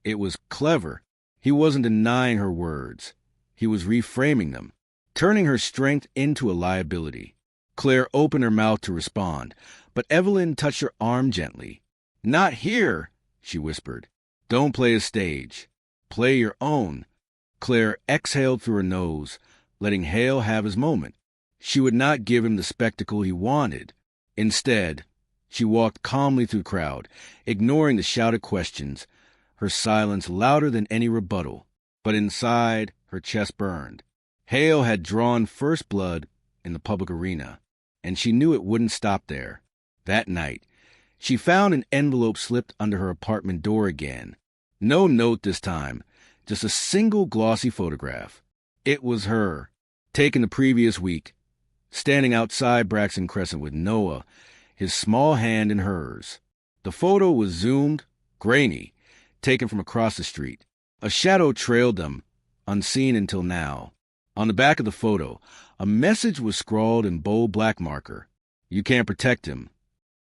It was clever. He wasn't denying her words. He was reframing them, turning her strength into a liability. Claire opened her mouth to respond, but Evelyn touched her arm gently. "Not here," she whispered. "Don't play a stage. Play your own." Claire exhaled through her nose, letting Hale have his moment. She would not give him the spectacle he wanted. Instead, she walked calmly through the crowd, ignoring the shouted questions, her silence louder than any rebuttal. But inside, her chest burned. Hale had drawn first blood in the public arena, and she knew it wouldn't stop there. That night, she found an envelope slipped under her apartment door again. No note this time, just a single glossy photograph. It was her, taken the previous week, standing outside Braxton Crescent with Noah, his small hand in hers. The photo was zoomed, grainy, taken from across the street. A shadow trailed them, unseen until now. On the back of the photo, a message was scrawled in bold black marker. You can't protect him.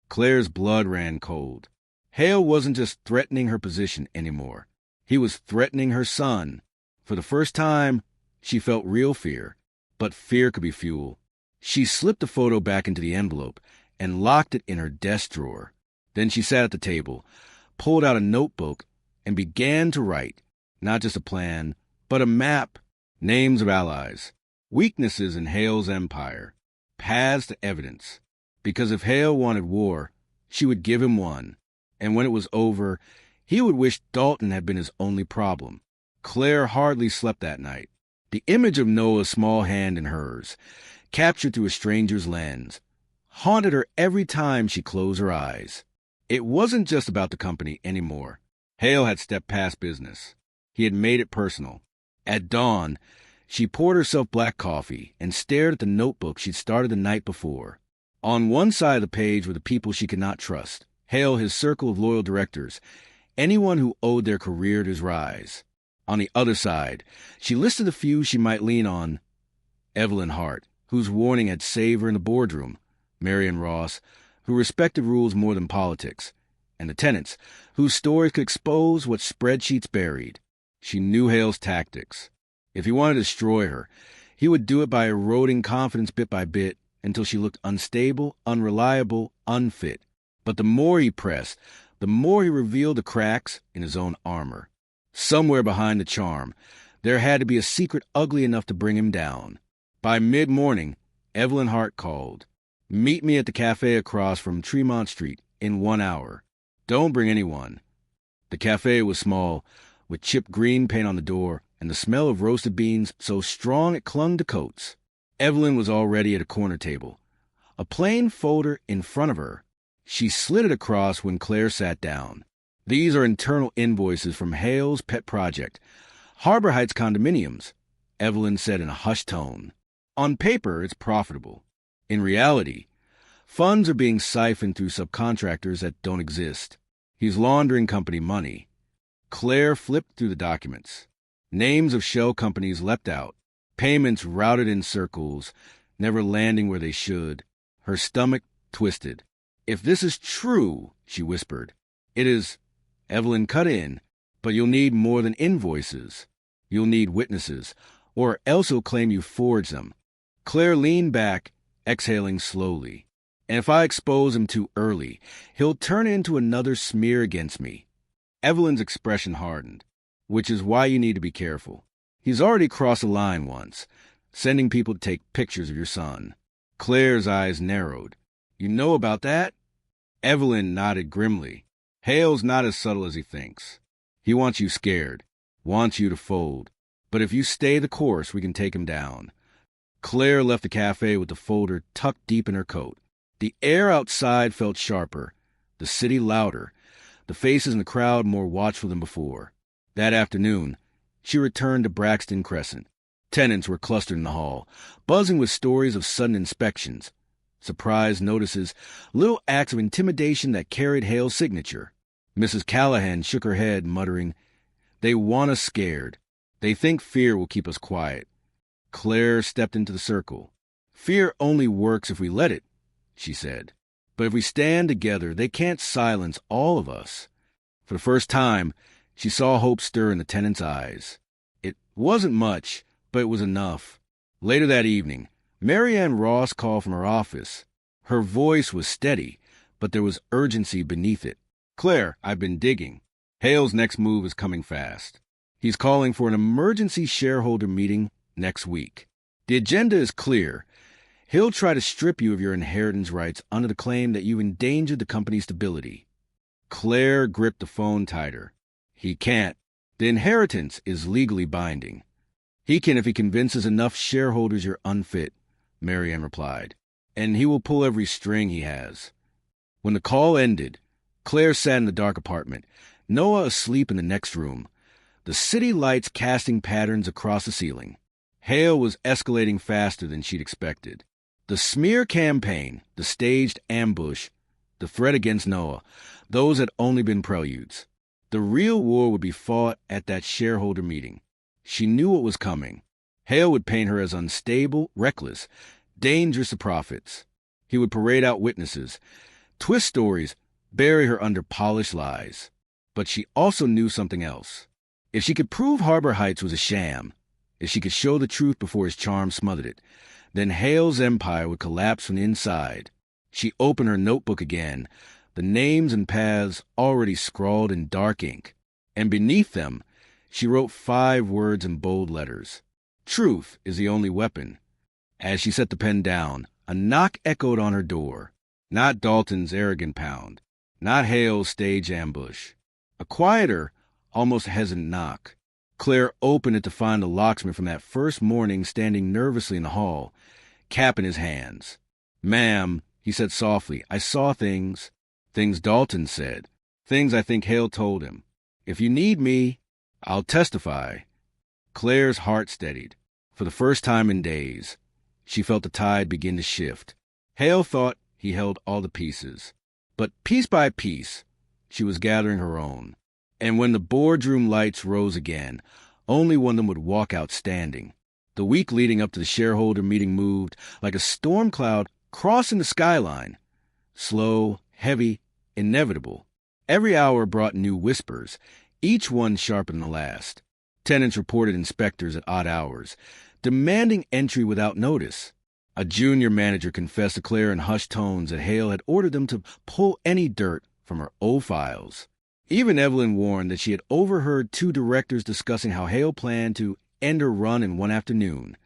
Claire's blood ran cold. Hale wasn't just threatening her position anymore. He was threatening her son. For the first time, she felt real fear. But fear could be fuel. She slipped the photo back into the envelope and locked it in her desk drawer. Then she sat at the table, pulled out a notebook, and began to write, not just a plan, but a map, names of allies, weaknesses in Hale's empire, paths to evidence. Because if Hale wanted war, she would give him one. And when it was over, he would wish Dalton had been his only problem. Claire hardly slept that night. The image of Noah's small hand in hers, captured through a stranger's lens, haunted her every time she closed her eyes. It wasn't just about the company anymore. Hale had stepped past business. He had made it personal. At dawn, she poured herself black coffee and stared at the notebook she'd started the night before. On one side of the page were the people she could not trust. Hale, his circle of loyal directors, anyone who owed their career to his rise. On the other side, she listed the few she might lean on. Evelyn Hart, whose warning had saved her in the boardroom. Marion Ross, who respected rules more than politics. And the tenants, whose stories could expose what spreadsheets buried. She knew Hale's tactics. If he wanted to destroy her, he would do it by eroding confidence bit by bit until she looked unstable, unreliable, unfit. But the more he pressed, the more he revealed the cracks in his own armor. Somewhere behind the charm, there had to be a secret ugly enough to bring him down. By mid-morning, Evelyn Hart called. Meet me at the cafe across from Tremont Street in 1 hour. Don't bring anyone. The cafe was small, with chipped green paint on the door and the smell of roasted beans so strong it clung to coats. Evelyn was already at a corner table, a plain folder in front of her. She slid it across when Claire sat down. These are internal invoices from Hale's pet project, Harbor Heights condominiums, Evelyn said in a hushed tone. On paper, it's profitable. In reality, funds are being siphoned through subcontractors that don't exist. He's laundering company money. Claire flipped through the documents. Names of shell companies leapt out, payments routed in circles, never landing where they should. Her stomach twisted. If this is true, she whispered, it is. Evelyn cut in, but you'll need more than invoices. You'll need witnesses, or else he'll claim you forged them. Claire leaned back, exhaling slowly. And if I expose him too early, he'll turn into another smear against me. Evelyn's expression hardened, which is why you need to be careful. He's already crossed a line once, sending people to take pictures of your son. Claire's eyes narrowed. You know about that? Evelyn nodded grimly. Hale's not as subtle as he thinks. He wants you scared, wants you to fold. But if you stay the course, we can take him down. Claire left the cafe with the folder tucked deep in her coat. The air outside felt sharper, the city louder, the faces in the crowd more watchful than before. That afternoon, she returned to Braxton Crescent. Tenants were clustered in the hall, buzzing with stories of sudden inspections, surprise notices, little acts of intimidation that carried Hale's signature. Mrs. Callahan shook her head, muttering, "They want us scared. They think fear will keep us quiet." Claire stepped into the circle. "Fear only works if we let it," she said. "But if we stand together, they can't silence all of us." For the first time, she saw hope stir in the tenant's eyes. It wasn't much, but it was enough. Later that evening, Marianne Ross called from her office. Her voice was steady, but there was urgency beneath it. "Claire, I've been digging. Hale's next move is coming fast. He's calling for an emergency shareholder meeting next week. The agenda is clear. He'll try to strip you of your inheritance rights under the claim that you endangered the company's stability." Claire gripped the phone tighter. "He can't. The inheritance is legally binding." "He can if he convinces enough shareholders you're unfit," Marianne replied. "And he will pull every string he has." When the call ended, Claire sat in the dark apartment, Noah asleep in the next room, the city lights casting patterns across the ceiling. Hale was escalating faster than she'd expected. The smear campaign, the staged ambush, the threat against Noah, those had only been preludes. The real war would be fought at that shareholder meeting. She knew what was coming. Hale would paint her as unstable, reckless, dangerous to profits. He would parade out witnesses, twist stories, bury her under polished lies. But she also knew something else. If she could prove Harbor Heights was a sham, if she could show the truth before his charm smothered it, then Hale's empire would collapse from the inside. She opened her notebook again, the names and paths already scrawled in dark ink. And beneath them, she wrote 5 words in bold letters. Truth is the only weapon. As she set the pen down, a knock echoed on her door. Not Dalton's arrogant pound, not Hale's stage ambush. A quieter, almost hesitant knock. Claire opened it to find the locksmith from that first morning standing nervously in the hall, cap in his hands. "Ma'am," he said softly, "I saw things." "Things Dalton said. Things I think Hale told him. If you need me, I'll testify." Claire's heart steadied. For the first time in days, she felt the tide begin to shift. Hale thought he held all the pieces. But piece by piece, she was gathering her own. And when the boardroom lights rose again, only one of them would walk out standing. The week leading up to the shareholder meeting moved like a storm cloud crossing the skyline. Slow, heavy, inevitable. Every hour brought new whispers, each one sharper than the last. Tenants reported inspectors at odd hours, demanding entry without notice. A junior manager confessed to Claire in hushed tones that Hale had ordered them to pull any dirt from her old files. Even Evelyn warned that she had overheard 2 directors discussing how Hale planned to end her run in one afternoon.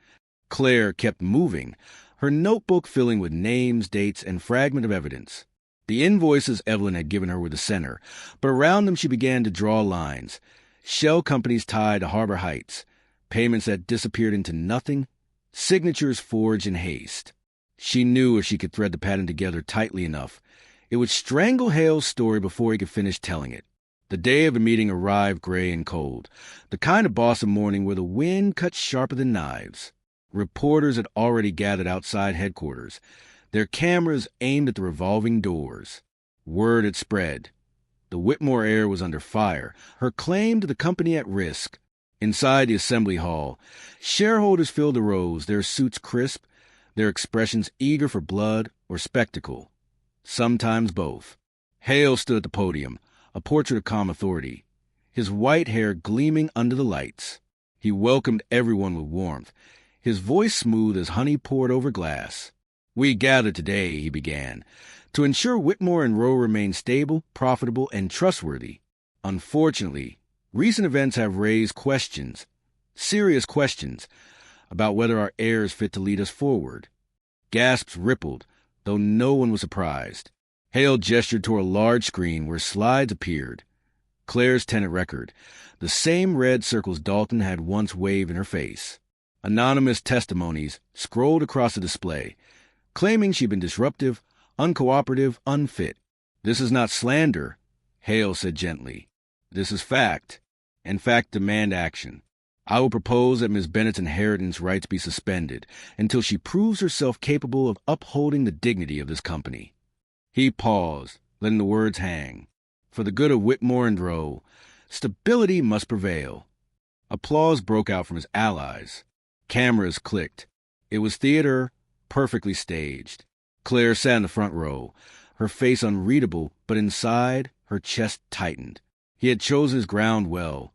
Claire kept moving, her notebook filling with names, dates, and fragment of evidence. The invoices Evelyn had given her were the center, but around them she began to draw lines. Shell companies tied to Harbor Heights, payments that disappeared into nothing, signatures forged in haste. She knew if she could thread the pattern together tightly enough, it would strangle Hale's story before he could finish telling it. The day of the meeting arrived gray and cold, the kind of Boston morning where the wind cut sharper than knives. Reporters had already gathered outside headquarters, their cameras aimed at the revolving doors. Word had spread. The Whitmore heir was under fire, her claim to the company at risk. Inside the assembly hall, shareholders filled the rows, their suits crisp, their expressions eager for blood or spectacle. Sometimes both. Hale stood at the podium, a portrait of calm authority, his white hair gleaming under the lights. He welcomed everyone with warmth, his voice smooth as honey poured over glass. "We gather today," he began, "to ensure Whitmore and Rowe remain stable, profitable, and trustworthy. Unfortunately, recent events have raised questions, serious questions, about whether our heir is fit to lead us forward." Gasps rippled, though no one was surprised. Hale gestured toward a large screen where slides appeared. Claire's tenant record, the same red circles Dalton had once waved in her face. Anonymous testimonies scrolled across the display, claiming she'd been disruptive, uncooperative, unfit. "This is not slander," Hale said gently. "This is fact, and fact demand action. I will propose that Miss Bennett's inheritance rights be suspended until she proves herself capable of upholding the dignity of this company." He paused, letting the words hang. For the good of Whitmore and Rowe, stability must prevail. Applause broke out from his allies. Cameras clicked. It was theater, perfectly staged. Claire sat in the front row, her face unreadable, but inside, her chest tightened. He had chosen his ground well.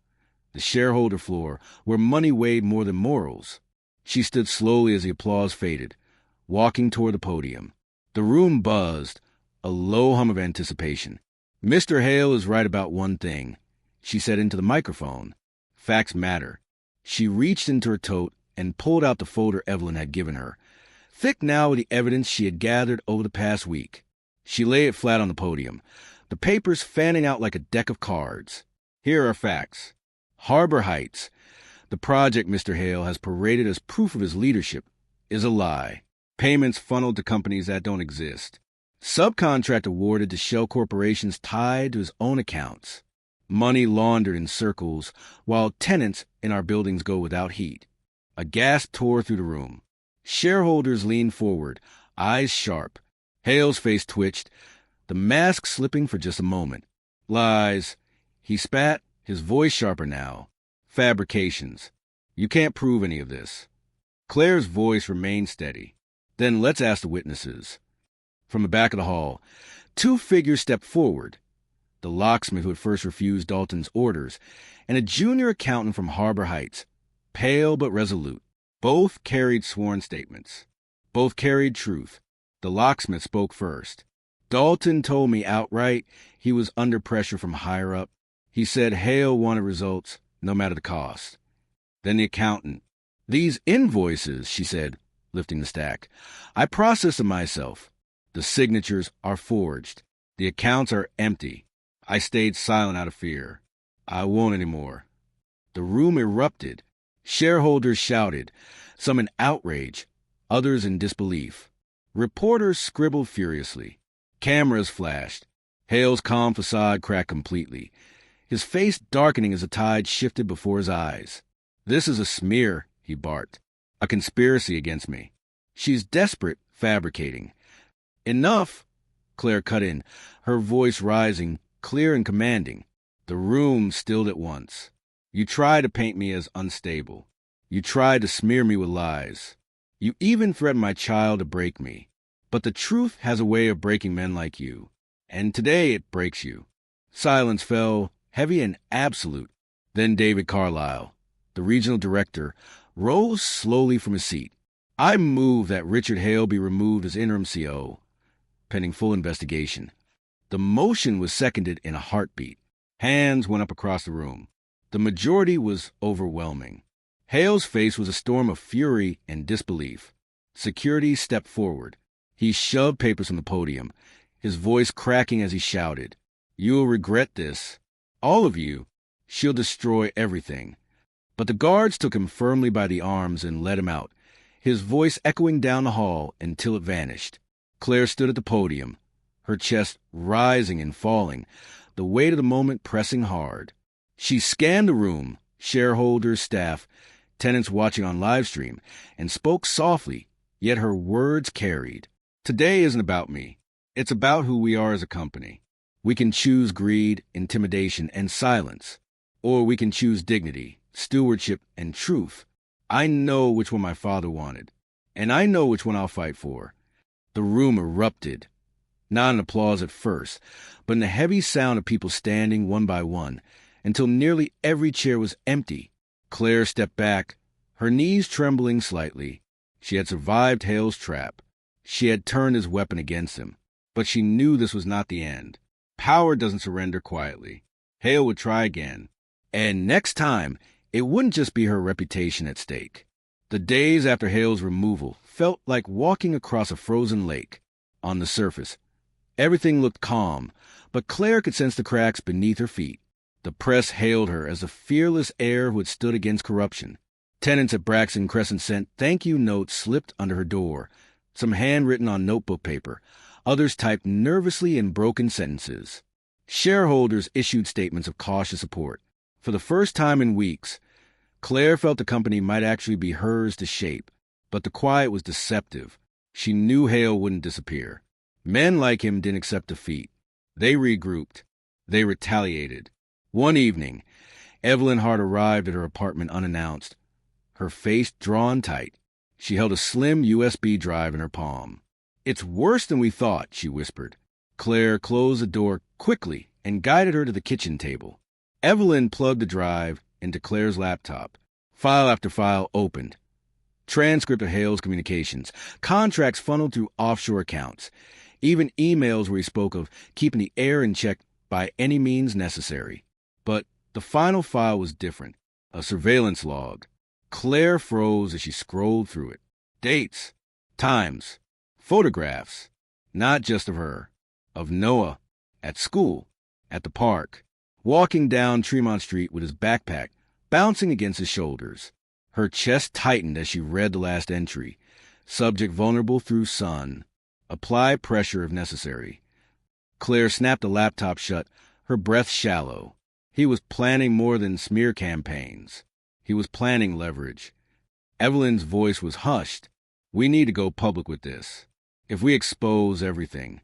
The shareholder floor, where money weighed more than morals. She stood slowly as the applause faded, walking toward the podium. The room buzzed, a low hum of anticipation. "Mr. Hale is right about one thing," she said into the microphone. "Facts matter." She reached into her tote and pulled out the folder Evelyn had given her, thick now with the evidence she had gathered over the past week. She laid it flat on the podium, the papers fanning out like a deck of cards. "Here are facts. Harbor Heights, the project Mr. Hale has paraded as proof of his leadership, is a lie. Payments funneled to companies that don't exist. Subcontract awarded to shell corporations tied to his own accounts. Money laundered in circles while tenants in our buildings go without heat." A gasp tore through the room. Shareholders leaned forward, eyes sharp. Hale's face twitched, the mask slipping for just a moment. "Lies," he spat, his voice sharper now. "Fabrications. You can't prove any of this." Claire's voice remained steady. Then let's ask the witnesses. From the back of the hall, two figures stepped forward. The locksmith who had first refused Dalton's orders, and a junior accountant from Harbor Heights, pale but resolute. Both carried sworn statements. Both carried truth. The locksmith spoke first. Dalton told me outright he was under pressure from higher up. He said Hale wanted results, no matter the cost. Then the accountant. These invoices, she said, lifting the stack, I processed them myself. The signatures are forged. The accounts are empty. I stayed silent out of fear. I won't anymore. The room erupted. Shareholders shouted, some in outrage, others in disbelief. Reporters scribbled furiously. Cameras flashed. Hale's calm facade cracked completely, his face darkening as the tide shifted before his eyes. This is a smear, he barked. A conspiracy against me. She's desperate, fabricating. Enough, Claire cut in, her voice rising, clear and commanding. The room stilled at once. You tried to paint me as unstable. You tried to smear me with lies. You even threatened my child to break me. But the truth has a way of breaking men like you. And today it breaks you. Silence fell, heavy and absolute. Then David Carlyle, the regional director, rose slowly from his seat. I move that Richard Hale be removed as interim CO, pending full investigation. The motion was seconded in a heartbeat. Hands went up across the room. The majority was overwhelming. Hale's face was a storm of fury and disbelief. Security stepped forward. He shoved papers from the podium, his voice cracking as he shouted, "You'll regret this. All of you. She'll destroy everything." But the guards took him firmly by the arms and led him out, his voice echoing down the hall until it vanished. Claire stood at the podium, her chest rising and falling, the weight of the moment pressing hard. She scanned the room, shareholders, staff, tenants watching on live stream, and spoke softly, yet her words carried. Today isn't about me. It's about who we are as a company. We can choose greed, intimidation, and silence, or we can choose dignity, stewardship, and truth. I know which one my father wanted, and I know which one I'll fight for. The room erupted, not in applause at first, but in the heavy sound of people standing one by one, until nearly every chair was empty. Claire stepped back, her knees trembling slightly. She had survived Hale's trap. She had turned his weapon against him, but she knew this was not the end. Power doesn't surrender quietly. Hale would try again. And next time, it wouldn't just be her reputation at stake. The days after Hale's removal felt like walking across a frozen lake. On the surface, everything looked calm, but Claire could sense the cracks beneath her feet. The press hailed her as a fearless heir who had stood against corruption. Tenants at Braxton Crescent sent thank-you notes slipped under her door, some handwritten on notebook paper, others typed nervously in broken sentences. Shareholders issued statements of cautious support. For the first time in weeks, Claire felt the company might actually be hers to shape, but the quiet was deceptive. She knew Hale wouldn't disappear. Men like him didn't accept defeat. They regrouped. They retaliated. One evening, Evelyn Hart arrived at her apartment unannounced, her face drawn tight. She held a slim USB drive in her palm. "It's worse than we thought," she whispered. Claire closed the door quickly and guided her to the kitchen table. Evelyn plugged the drive into Claire's laptop. File after file opened. Transcript of Hale's communications, contracts funneled through offshore accounts, even emails where he spoke of keeping the heir in check by any means necessary. But the final file was different, a surveillance log. Claire froze as she scrolled through it. Dates, times, photographs, not just of her, of Noah, at school, at the park, walking down Tremont Street with his backpack bouncing against his shoulders. Her chest tightened as she read the last entry. Subject vulnerable through son. Apply pressure if necessary. Claire snapped the laptop shut, her breath shallow. He was planning more than smear campaigns. He was planning leverage. Evelyn's voice was hushed. "We need to go public with this. If we expose everything."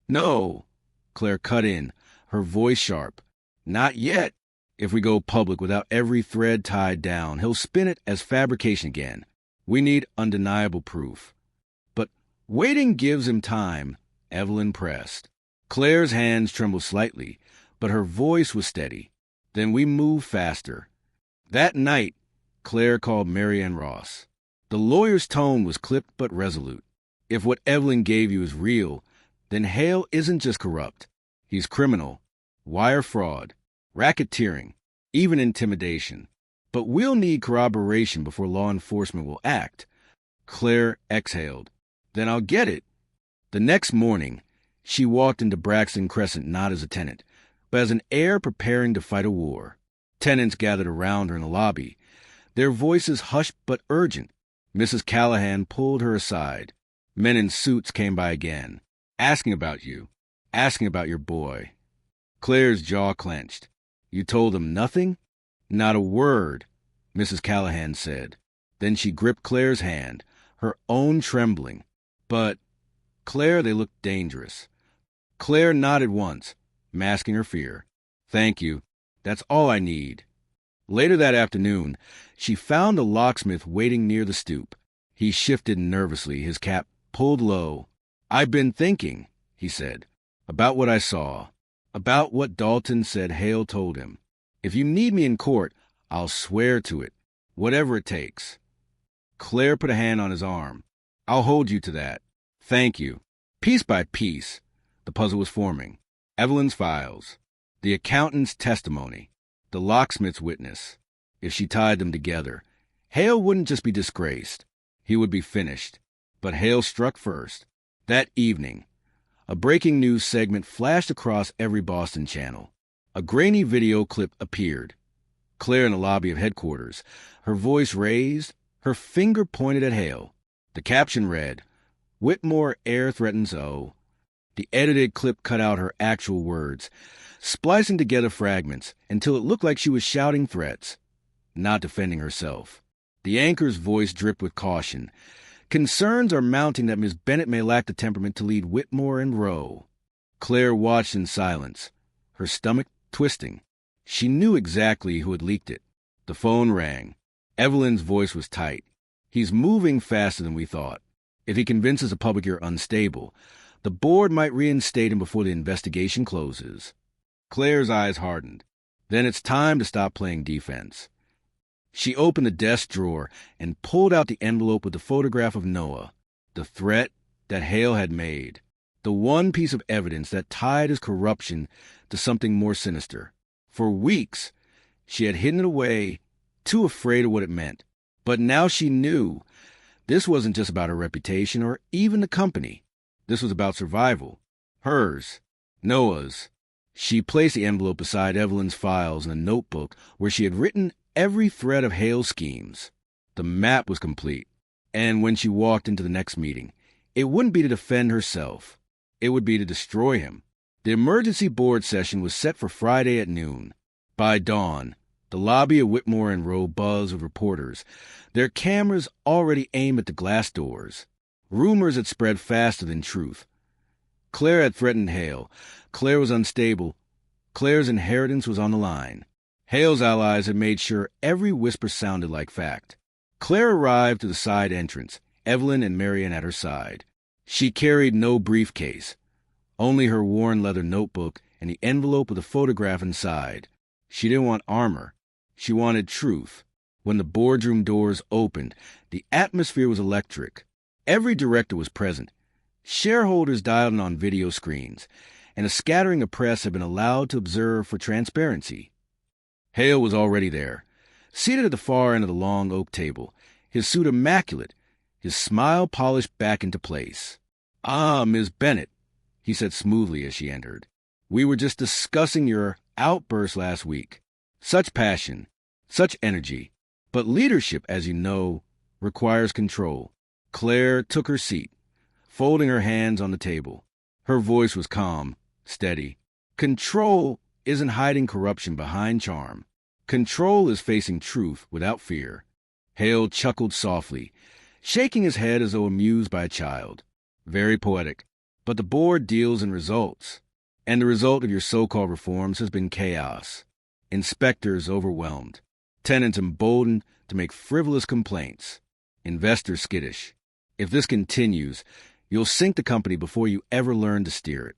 "No," Claire cut in, her voice sharp. "Not yet. If we go public without every thread tied down, he'll spin it as fabrication again. We need undeniable proof. But waiting gives him time, Evelyn pressed. Claire's hands trembled slightly, but her voice was steady. Then we moved faster. That night, Claire called Mary Ann Ross. The lawyer's tone was clipped but resolute. If what Evelyn gave you is real, then Hale isn't just corrupt. He's criminal, wire fraud, racketeering, even intimidation. But we'll need corroboration before law enforcement will act. Claire exhaled. Then I'll get it. The next morning, she walked into Braxton Crescent not as a tenant, but as an heir preparing to fight a war. Tenants gathered around her in the lobby, their voices hushed but urgent. Mrs. Callahan pulled her aside. Men in suits came by again, asking about you, asking about your boy. Claire's jaw clenched. You told them nothing? Not a word, Mrs. Callahan said. Then she gripped Claire's hand, her own trembling. But, Claire, they looked dangerous. Claire nodded once, masking her fear. Thank you. That's all I need. Later that afternoon, she found a locksmith waiting near the stoop. He shifted nervously, his cap pulled low. I've been thinking, he said, about what I saw, about what Dalton said Hale told him. If you need me in court, I'll swear to it, whatever it takes. Claire put a hand on his arm. I'll hold you to that. Thank you. Piece by piece, the puzzle was forming. Evelyn's files, the accountant's testimony, the locksmith's witness. If she tied them together, Hale wouldn't just be disgraced. He would be finished. But Hale struck first. That evening, a breaking news segment flashed across every Boston channel. A grainy video clip appeared. Claire in the lobby of headquarters, her voice raised, her finger pointed at Hale. The caption read, Whitmore heir threatens O. The edited clip cut out her actual words, splicing together fragments until it looked like she was shouting threats, not defending herself. The anchor's voice dripped with caution. Concerns are mounting that Miss Bennett may lack the temperament to lead Whitmore and Roe. Claire watched in silence, her stomach twisting. She knew exactly who had leaked it. The phone rang. Evelyn's voice was tight. He's moving faster than we thought. If he convinces the public you're unstable, the board might reinstate him before the investigation closes. Claire's eyes hardened. Then it's time to stop playing defense. She opened the desk drawer and pulled out the envelope with the photograph of Noah, the threat that Hale had made, the one piece of evidence that tied his corruption to something more sinister. For weeks, she had hidden it away, too afraid of what it meant. But now she knew this wasn't just about her reputation or even the company. This was about survival. Hers. Noah's. She placed the envelope beside Evelyn's files in a notebook where she had written every thread of Hale's schemes. The map was complete. And when she walked into the next meeting, it wouldn't be to defend herself. It would be to destroy him. The emergency board session was set for Friday at noon. By dawn, the lobby of Whitmore and Rowe buzzed with reporters, their cameras already aimed at the glass doors. Rumors had spread faster than truth. Claire had threatened Hale. Claire was unstable. Claire's inheritance was on the line. Hale's allies had made sure every whisper sounded like fact. Claire arrived to the side entrance, Evelyn and Marian at her side. She carried no briefcase, only her worn leather notebook and the envelope with a photograph inside. She didn't want armor. She wanted truth. When the boardroom doors opened, the atmosphere was electric. Every director was present. Shareholders dialed in on video screens, and a scattering of press had been allowed to observe for transparency. Hale was already there, seated at the far end of the long oak table, his suit immaculate, his smile polished back into place. "Ah, Miss Bennett," he said smoothly as she entered. "We were just discussing your outburst last week. Such passion, such energy. But leadership, as you know, requires control." Claire took her seat, folding her hands on the table. Her voice was calm, steady. Control isn't hiding corruption behind charm. Control is facing truth without fear. Hale chuckled softly, shaking his head as though amused by a child. Very poetic. But the board deals in results. And the result of your so-called reforms has been chaos. Inspectors overwhelmed. Tenants emboldened to make frivolous complaints. Investor skittish. If this continues, you'll sink the company before you ever learn to steer it.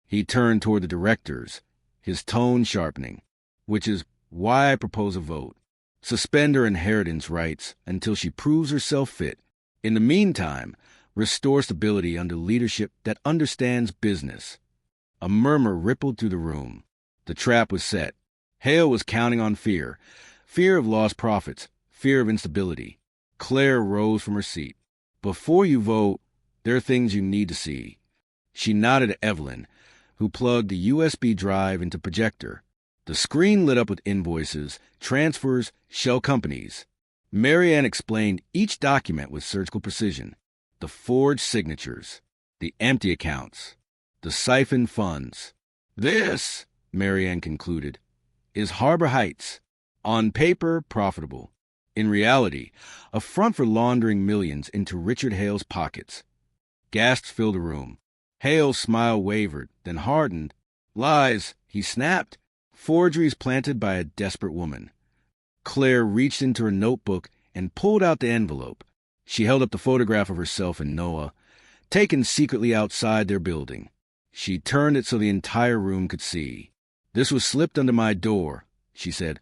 He turned toward the directors, his tone sharpening, which is why I propose a vote. Suspend her inheritance rights until she proves herself fit. In the meantime, restore stability under leadership that understands business. A murmur rippled through the room. The trap was set. Hale was counting on fear. Fear of lost profits. Fear of instability. Claire rose from her seat. Before you vote, there are things you need to see. She nodded at Evelyn, who plugged the USB drive into projector. The screen lit up with invoices, transfers, shell companies. Marianne explained each document with surgical precision. The forged signatures, the empty accounts, the siphoned funds. This, Marianne concluded, is Harbor Heights. On paper, profitable. In reality, a front for laundering millions into Richard Hale's pockets. Gasps filled the room. Hale's smile wavered, then hardened. Lies, he snapped. Forgeries planted by a desperate woman. Claire reached into her notebook and pulled out the envelope. She held up the photograph of herself and Noah, taken secretly outside their building. She turned it so the entire room could see. This was slipped under my door, she said,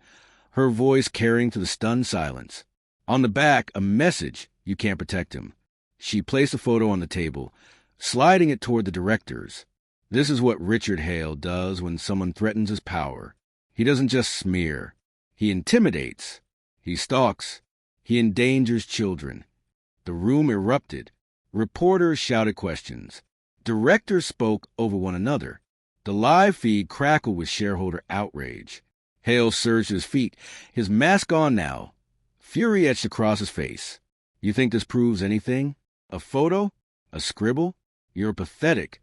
her voice carrying through the stunned silence. On the back, a message, you can't protect him. She placed a photo on the table, sliding it toward the directors. This is what Richard Hale does when someone threatens his power. He doesn't just smear. He intimidates. He stalks. He endangers children. The room erupted. Reporters shouted questions. Directors spoke over one another. The live feed crackled with shareholder outrage. Hale surged to his feet, his mask on now. Fury etched across his face. You think this proves anything? A photo? A scribble? You're pathetic.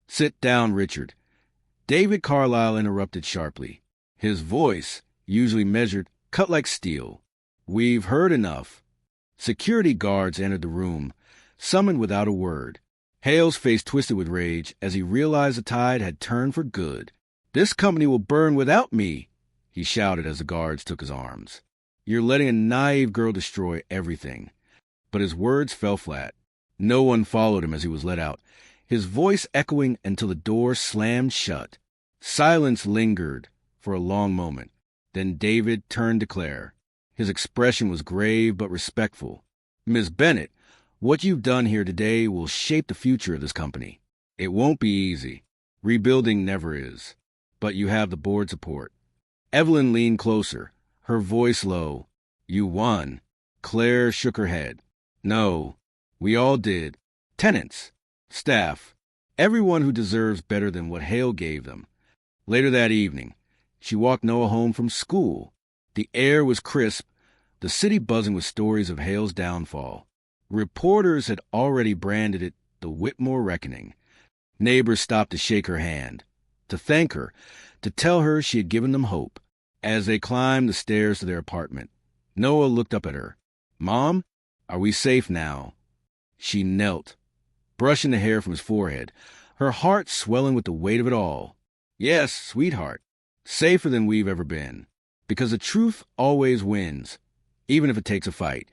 Sit down, Richard. David Carlyle interrupted sharply. His voice, usually measured, cut like steel. We've heard enough. Security guards entered the room, summoned without a word. Hale's face twisted with rage as he realized the tide had turned for good. This company will burn without me, he shouted as the guards took his arms. You're letting a naive girl destroy everything. But his words fell flat. No one followed him as he was let out, his voice echoing until the door slammed shut. Silence lingered for a long moment. Then David turned to Claire. His expression was grave but respectful. Miss Bennett, what you've done here today will shape the future of this company. It won't be easy. Rebuilding never is. But you have the board support. Evelyn leaned closer, her voice low. You won. Claire shook her head. No, we all did. Tenants. Staff, everyone who deserves better than what Hale gave them. Later that evening, she walked Noah home from school. The air was crisp, the city buzzing with stories of Hale's downfall. Reporters had already branded it the Whitmore Reckoning. Neighbors stopped to shake her hand, to thank her, to tell her she had given them hope. As they climbed the stairs to their apartment, Noah looked up at her. Mom, are we safe now? She knelt, brushing the hair from his forehead, her heart swelling with the weight of it all. Yes, sweetheart, safer than we've ever been. Because the truth always wins, even if it takes a fight.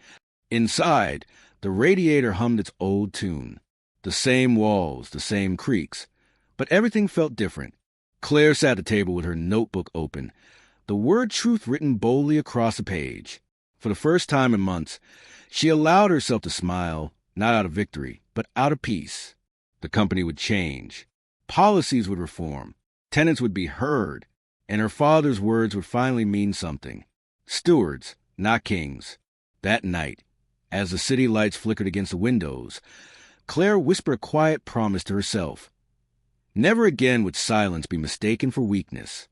Inside, the radiator hummed its old tune. The same walls, the same creaks. But everything felt different. Claire sat at the table with her notebook open, the word truth written boldly across the page. For the first time in months, she allowed herself to smile, not out of victory, but out of peace. The company would change. Policies would reform. Tenants would be heard. And her father's words would finally mean something. Stewards, not kings. That night, as the city lights flickered against the windows, Claire whispered a quiet promise to herself. Never again would silence be mistaken for weakness.